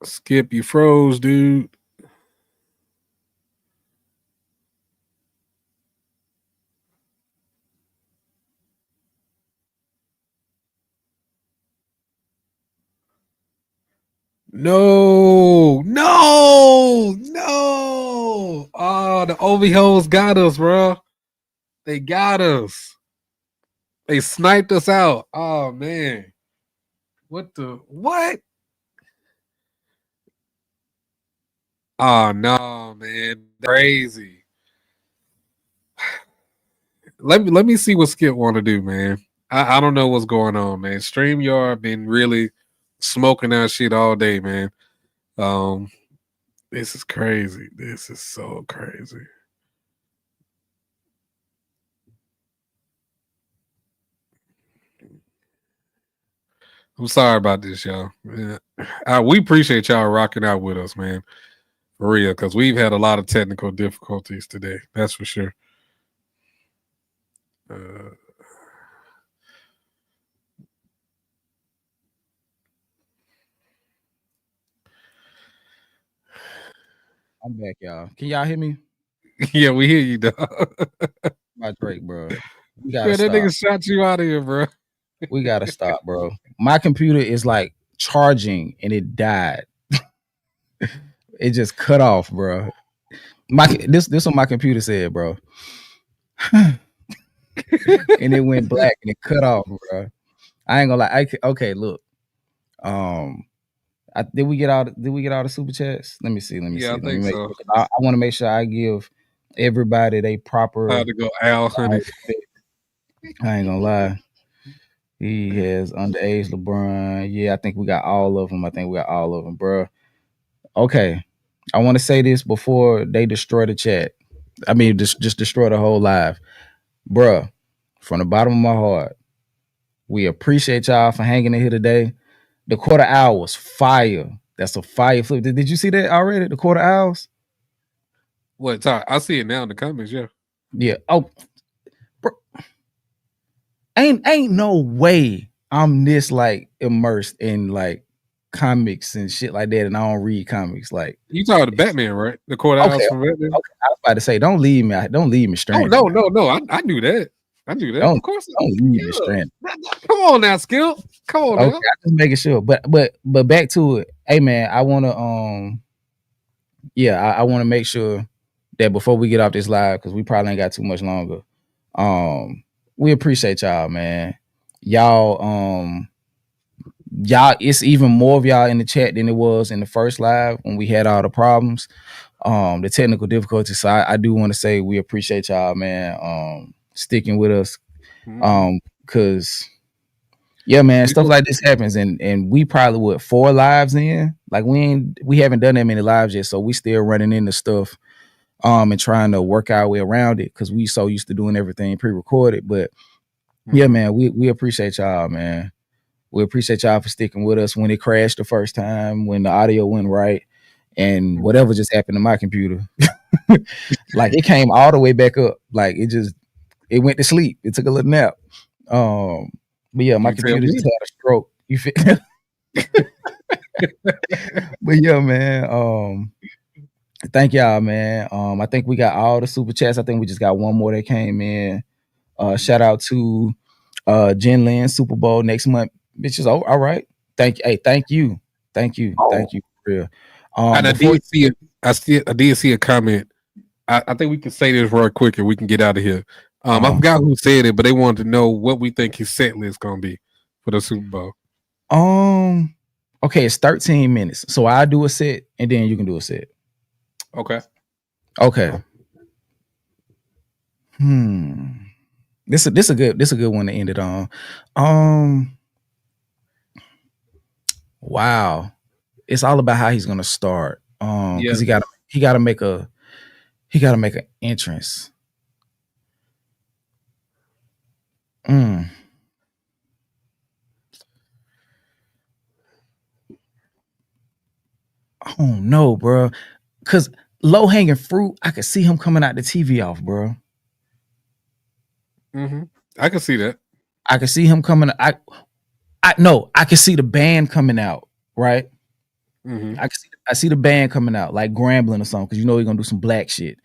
Skip, you froze, dude. No. Oh, the OV hoes got us, bro. They got us. They sniped us out. Oh, man. What? Oh, no, man. Crazy. Let me see what Skip want to do, man. I don't know what's going on, man. StreamYard been really smoking our shit all day, man. This is crazy. This is so crazy. I'm sorry about this, y'all. We appreciate y'all rocking out with us, man. For real, because we've had a lot of technical difficulties today. That's for sure. I'm back, y'all. Can y'all hear me? Yeah, we hear you, dog. My Drake, bro. We gotta stop. That nigga shot you out of here, bro. We gotta stop, bro. My computer is like charging and it died. It just cut off, bro. This what my computer said, bro. And it went black and it cut off, bro. I ain't gonna lie. Okay, look. Did we get all the super chats? Let me see. Yeah, I think so. I want to make sure I give everybody they proper. How to go, Al, honey. I ain't gonna lie. He has underage LeBron. Yeah, I think we got all of them. Bro. Okay. I want to say this before they destroy the chat. I mean, just destroy the whole live. Bruh, from the bottom of my heart, we appreciate y'all for hanging in here today. The quarter hour was fire. That's a fire flip. Did you see that already? The quarter hours? What? I see it now in the comments, yeah. Yeah. Oh, bro. Ain't no way I'm this like immersed in like comics and shit like that, and I don't read comics. Like you talking about Batman, right? The courthouse okay, from Batman. okay. I was about to say, don't leave me Oh stranded. no! I knew that. I knew that. Of course. Don't leave me stranded. Come on now, Skill. Come on Okay, now. I'm just making sure. But back to it. Hey man, I wanna I wanna make sure that before we get off this live, because we probably ain't got too much longer. We appreciate y'all, man. Y'all, it's even more of y'all in the chat than it was in the first live when we had all the problems, the technical difficulties. So I do want to say we appreciate y'all, man, sticking with us. Cause yeah, man, stuff like this happens, and we probably 4 lives in. Like we haven't done that many lives yet, so we still running into stuff, and trying to work our way around it because we so used to doing everything pre-recorded. But yeah, man, we appreciate y'all, man. We appreciate y'all for sticking with us when it crashed the first time, when the audio went right, and whatever just happened to my computer. Like it came all the way back up. Like it went to sleep. It took a little nap. But yeah, my computer just had a stroke. You feel? But yeah, man. Thank y'all, man. I think we got all the super chats. I think we just got one more that came in. Shout out to Jen Lynn, Super Bowl next month. Bitches, all right. Thank you. Thank you for real. And I did see a comment. I think we can say this real quick and we can get out of here. I forgot who said it, but they wanted to know what we think his set list gonna be for the Super Bowl. Okay, it's 13 minutes. So I do a set and then you can do a set. Okay. This a good one to end it on. Wow. It's all about how he's gonna start. Because he gotta make an entrance. I don't know, bro. Cause low hanging fruit, I could see him coming out the TV off, bro. I can see that. I can see him coming. I can see the band coming out, right? I see the band coming out, like Grambling or something, because you know he's gonna do some black shit.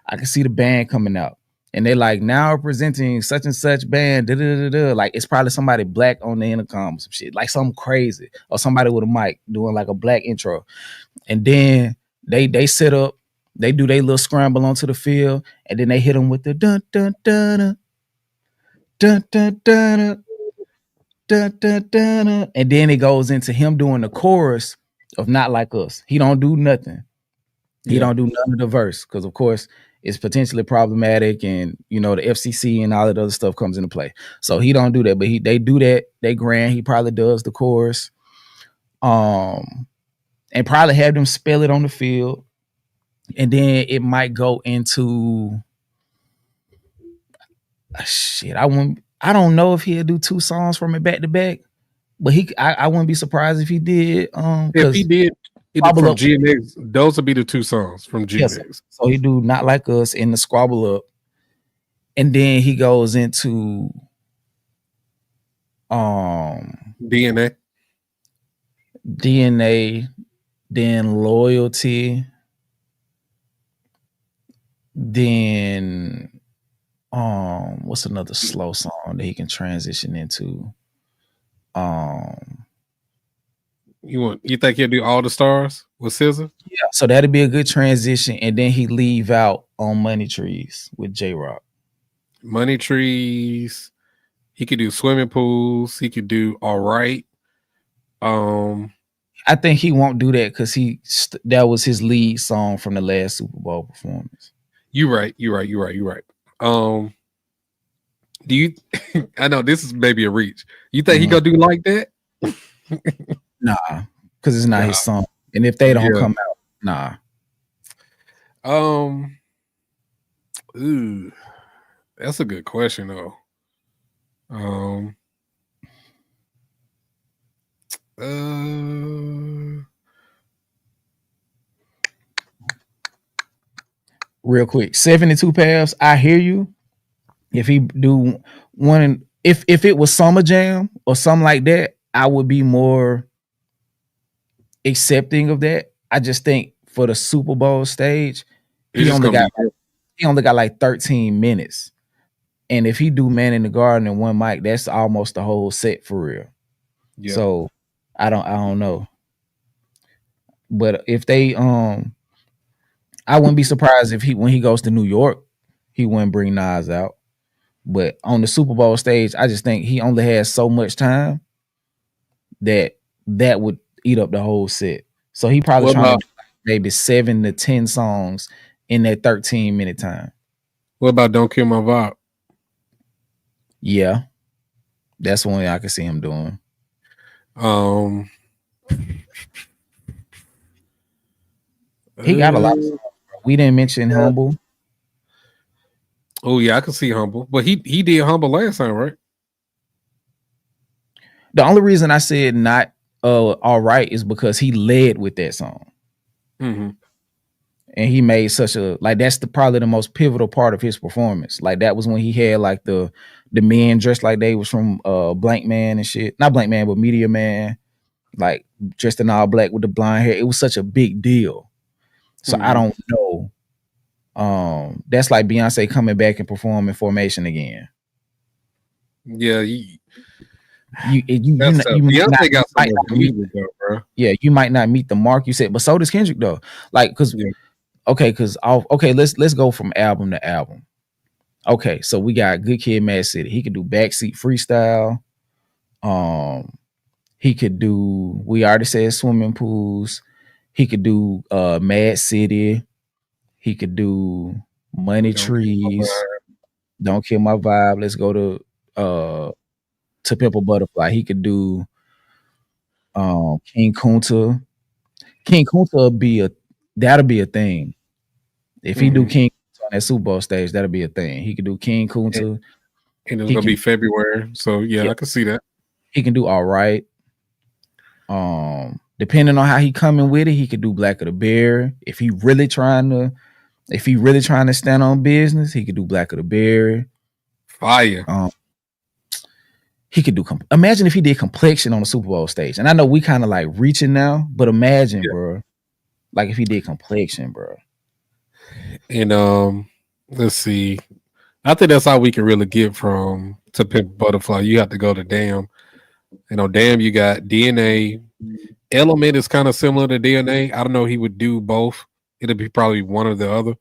I can see the band coming out, and they like now presenting such and such band. Like it's probably somebody black on the intercom, or some shit, like something crazy, or somebody with a mic doing like a black intro, and then they set up, they do their little scramble onto the field, and then they hit them with the dun dun dun dun dun dun dun dun dun, and then it goes into him doing the chorus of Not Like Us. He don't do nothing. He don't do none of the verse because, of course, it's potentially problematic, and you know the FCC and all that other stuff comes into play. So he don't do that, but they do that. They grant he probably does the chorus, and probably have them spell it on the field, and then it might go into shit. I don't know if he'll do 2 songs from it back to back, but I wouldn't be surprised if he did. If he did from GMX, those would be the 2 songs from GMX. Yes, so he do Not Like Us in the Squabble Up, and then he goes into DNA, then Loyalty, then what's another slow song that he can transition into? You think he'll do All the Stars with SZA? Yeah, so that'd be a good transition, and then he leave out on Money Trees with J-Rock. Money Trees. He could do Swimming Pools. He could do All Right. I think he won't do that because that was his lead song from the last Super Bowl performance. You're right. Do you? I know this is maybe a reach. You think he gonna do Like That? Nah, because it's not his song. And if they don't come out, nah. Ooh, that's a good question though. Real quick, 72 Paths. I hear you. If he do one, if it was Summer Jam or something like that, I would be more accepting of that. I just think for the Super Bowl stage, It's he just only gonna got be he only got like 13 minutes. And if he do Man in the Garden and one mic, that's almost the whole set for real. yeah. So I don't know. But if they I wouldn't be surprised if when he goes to New York, he wouldn't bring Nas out. But on the Super Bowl stage, I just think he only has so much time that would eat up the whole set. So he probably What trying to about do maybe 7 to 10 songs in that 13-minute time. Don't Kill My Vibe? Yeah. That's one I can see him doing. He got a lot of songs. We didn't mention Humble. Oh yeah, I can see Humble. But he did Humble last time, right? The only reason I said not all right is because he led with that song. Mm-hmm. And he made such a that's probably the most pivotal part of his performance. Like that was when he had like the men dressed like they was from Blank Man and shit. Not Blank Man, but Media Man, like dressed in all black with the blonde hair. It was such a big deal. So I don't know. That's like Beyonce coming back and performing Formation again. Yeah, you Beyonce got some more music though, bro. Yeah, you might not meet the mark you said, but so does Kendrick though. Like, because let's go from album to album. Okay, so we got Good Kid, Mad City. He could do Backseat Freestyle. He could do. We already said Swimming Pools. He could do Mad City. He could do Money Trees. Don't Kill My Vibe. Let's go to Pimp a Butterfly. He could do King Kunta. King Kunta that'll be a thing. If he do King Kunta on that Super Bowl stage, that'll be a thing. He could do King Kunta. And it's gonna be February. So yeah, I can see that. He can do all right. Depending on how he coming with it, he could do Black of the Bear. If he really trying to stand on business, he could do Black of the Bear. Fire. He could do. Imagine if he did Complexion on the Super Bowl stage. And I know we kind of like reaching now, but imagine, bro, like if he did Complexion, bro. And let's see. I think that's how we can really get from To Pimp Butterfly. You have to go to Damn. Damn, you got DNA. Element is kind of similar to DNA. I don't know. He would do both. It'll be probably one or the other.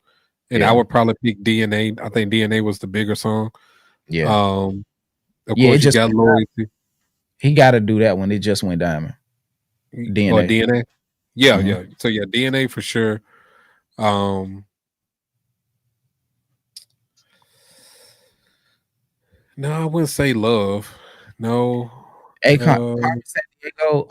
And I would probably pick DNA. I think DNA was the bigger song. Yeah. Of course, you got Loyalty. He got to do that when it just went diamond. DNA. Or DNA. Yeah, yeah. So yeah, DNA for sure. No, I wouldn't say Love. No. Akon, San Diego.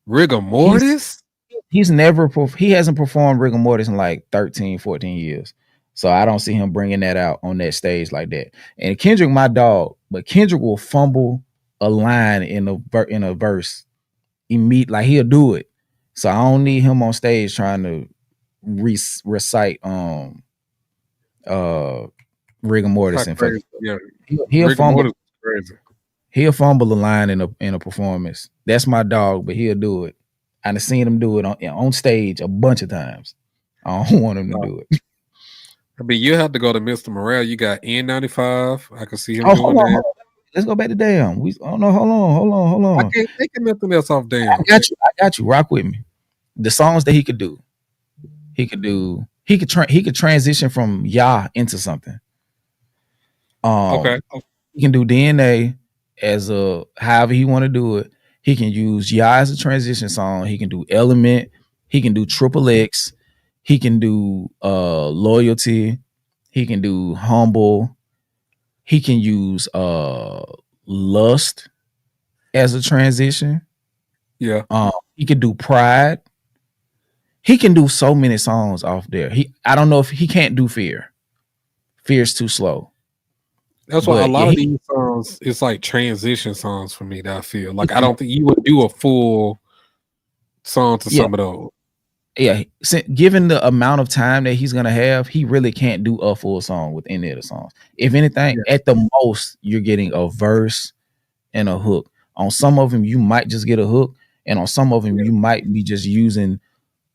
Rigor Mortis. He hasn't performed Rigor Mortis in like 13, 14 years. So I don't see him bringing that out on that stage like that. And Kendrick, my dog, but Kendrick will fumble a line in a verse. Like he'll do it. So I don't need him on stage trying to recite Rigor Mortis and he'll fumble. He'll fumble a line in a performance. That's my dog, but he'll do it. I've seen him do it on stage a bunch of times. I don't want him to do it. I mean, you have to go to Mr. Morale. You got N95. I can see him doing that. Let's go back to Damn. Hold on. I can't think of nothing else off Damn. I got you. Rock with me. The songs that he could do. He could transition from Yall into something. Okay. He can do DNA as however he want to do it. He can use Yall as a transition song. He can do Element. He can do Triple X. He can do Loyalty. He can do Humble. He can use Lust as a transition. Yeah. He can do Pride. He can do so many songs off there. I don't know if he can't do Fear. Fear's too slow. That's why a lot of these songs, it's like transition songs for me that I feel. Like I don't think you would do a full song to some of those. Yeah, given the amount of time that he's gonna have, he really can't do a full song with any of the songs. If anything, at the most, you're getting a verse and a hook. On some of them, you might just get a hook, and on some of them, you might be just using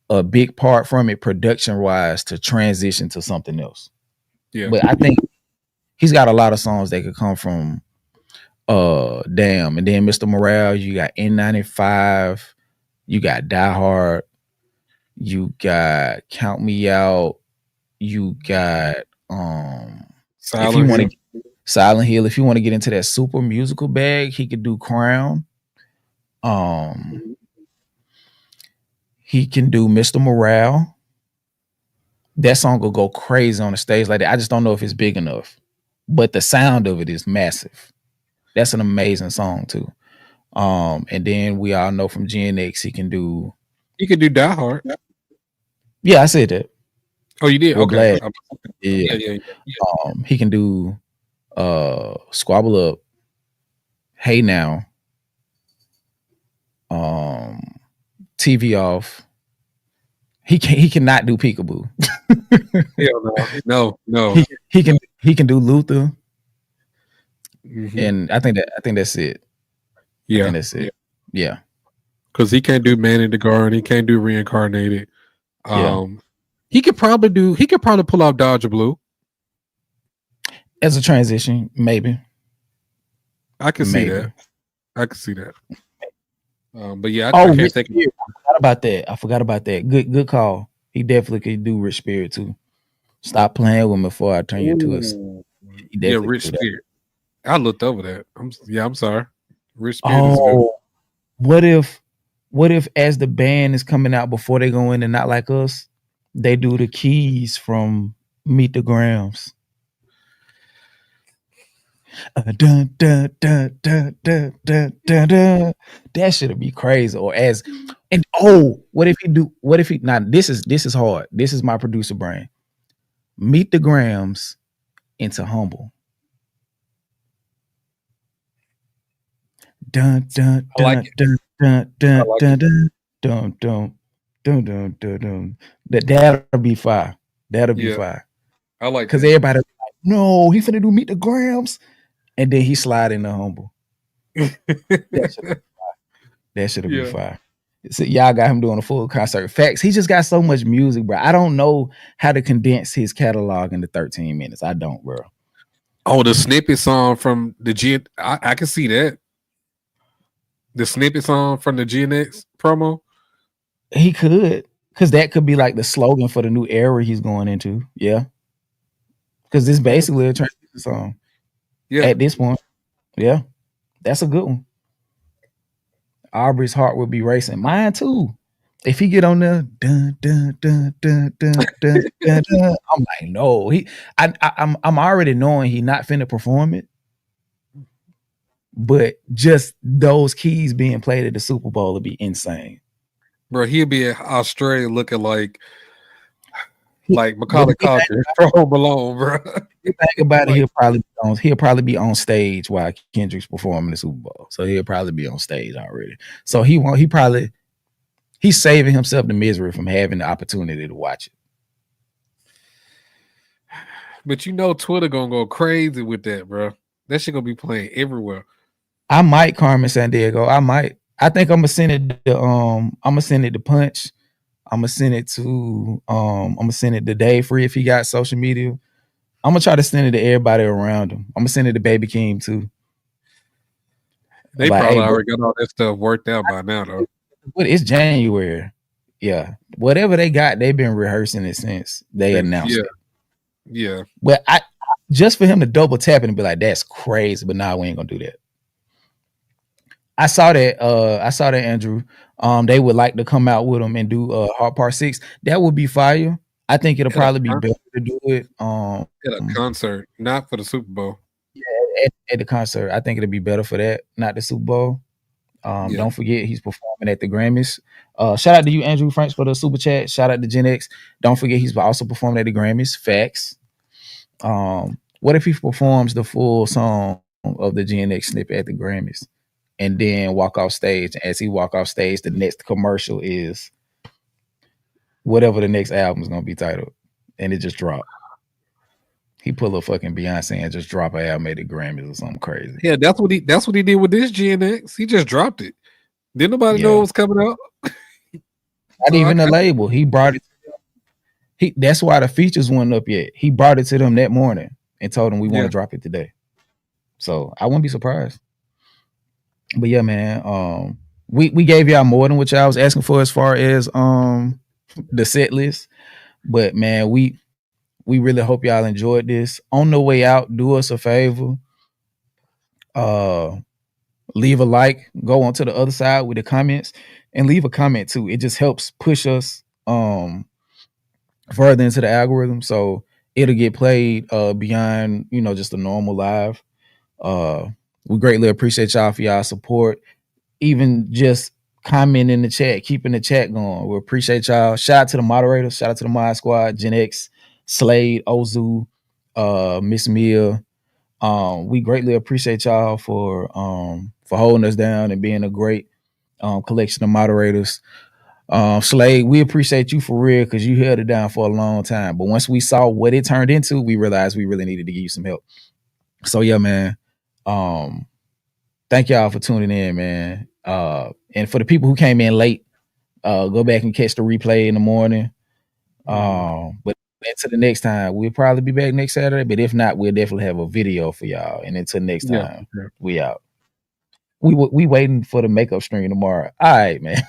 a big part from it production wise to transition to something else. Yeah. But I think he's got a lot of songs that could come from Damn. And then Mr. Morale, you got N95, you got Die Hard, you got Count Me Out, you got if you want to Silent Hill, if you want to get into that super musical bag, he could do Crown. He can do Mr. Morale. That song will go crazy on the stage like that. I just don't know if it's big enough, but the sound of it is massive. That's an amazing song too. And then we all know from GNX he can do Die Hard. Yeah, I said that. Oh, you did? Okay. Yeah. He can do Squabble Up, Hey Now, TV Off. He cannot do Peekaboo. No. He can do Luther. Mm-hmm. And I think that's it. Yeah. I think that's it. Yeah. Because he can't do Man in the Garden, he can't do Reincarnated. He could probably pull off Dodger Blue. As a transition, maybe. I can see that. But yeah, I can't think of it. I forgot about that. Good call. He definitely could do Rich Spirit too. Stop playing with me before I turn you to us. Rich Spirit. I looked over that. I'm sorry. Rich Spirit is good. What if as the band is coming out before they go in and Not Like Us, they do the keys from Meet the Grams? Dun, dun, dun, dun, dun, dun, dun, dun. That should be crazy. Or what if he now this is hard. This is my producer brain. Meet the Grams into Humble. Dun dun dun dun dun dun dun dun dun dun dun dun. That'll be fire. That'll be fire. I like because everybody like, no, he finna do Meet the Grams. And then he slide in the Humble. That should have been fire. So y'all got him doing a full concert. Facts. He just got so much music, bro. I don't know how to condense his catalog into 13 minutes. I don't, bro. Oh, the snippet song from the I can see that. The snippet song from the GNX promo. He could, because that could be like the slogan for the new era he's going into. Yeah. Because it's basically a transition song. Yeah. At this point. Yeah. That's a good one. Aubrey's heart would be racing. Mine too. If he get on there, dun, dun, dun, dun, dun, dun, dun, dun, I'm like, no. I'm already knowing he not finna perform it. But just those keys being played at the Super Bowl would be insane. Bro, he'll be in Australia looking like Macaulay Culkin from Home Alone, bro. Think about it, he'll probably be on stage while Kendrick's performing the Super Bowl. So he'll probably be on stage already. So he's saving himself the misery from having the opportunity to watch it. But Twitter gonna go crazy with that, bro. That shit gonna be playing everywhere. I might, Carmen Sandiego. I might. I think I'm gonna send it to Punch. I'm gonna send it to Dave Free if he got social media. I'm gonna try to send it to everybody around him. I'm gonna send it to Baby Keem too. They probably already got all that stuff worked out by now, though. But it's January. Yeah. Whatever they got, they've been rehearsing it since they announced it. Yeah. But I just for him to double tap it and be like, that's crazy. But nah, we ain't gonna do that. I saw that, Andrew. They would like to come out with them and do Hard Part 6. That would be fire. I think it'll probably be better to do it at a concert, not for the Super Bowl. Yeah, at the concert. I think it'll be better for that, not the Super Bowl. Don't forget he's performing at the Grammys. Shout out to you, Andrew Franks, for the super chat. Shout out to Gen X. Don't forget he's also performing at the Grammys. Facts. What if he performs the full song of the Gen X snippet at the Grammys and then walk off stage? And as he walk off stage, the next commercial is whatever the next album is gonna be titled, and it just dropped. He pull a fucking Beyonce and just drop an album at the Grammys or something crazy. Yeah, that's what he did with this Gen X. He just dropped it. Didn't nobody know it was coming out. Not even the label. He brought it. That's why the features weren't up yet. He brought it to them that morning and told them we want to drop it today. So I wouldn't be surprised. But yeah, man. We gave y'all more than what y'all was asking for as far as the set list. But man, we really hope y'all enjoyed this. On the way out, do us a favor. Leave a like, go on to the other side with the comments, and leave a comment too. It just helps push us further into the algorithm, so it'll get played beyond just a normal live. We greatly appreciate y'all for y'all support, even just comment in the chat, keeping the chat going. We appreciate y'all. Shout out to the moderators, shout out to the mod squad, Gen X, Slade, Ozu, Miss Mia. We greatly appreciate y'all for holding us down and being a great collection of moderators. Slade, we appreciate you for real, because you held it down for a long time. But once we saw what it turned into, we realized we really needed to give you some help. So yeah, man. Thank y'all for tuning in, man. And for the people who came in late, go back and catch the replay in the morning. But until the next time, we'll probably be back next Saturday. But if not, we'll definitely have a video for y'all. And until next time, we out. We waiting for the makeup stream tomorrow. All right, man.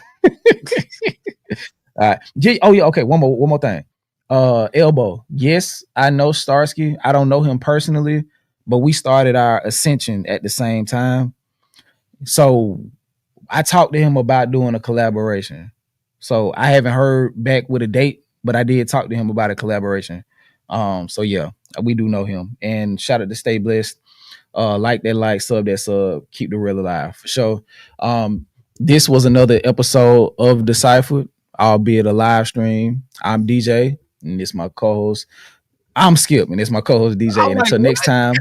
All right. Oh yeah. Okay. One more thing. Elbow. Yes, I know Starsky. I don't know him personally, but we started our ascension at the same time. So I talked to him about doing a collaboration. So I haven't heard back with a date, but I did talk to him about a collaboration. So yeah, we do know him. And shout out to Stay Blessed. Like that like, sub that sub, keep the real alive for sure. This was another episode of Deciphered, albeit a live stream. I'm DJ, and it's my co-host. I'm Skip, and it's my co-host DJ. And until next time,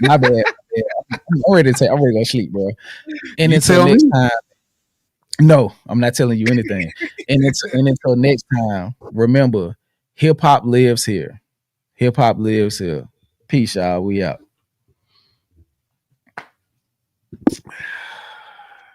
my bad. Yeah, I'm ready to go sleep, bro. And until next time, no, I'm not telling you anything. and until next time, remember, hip hop lives here. Hip hop lives here. Peace, y'all. We out.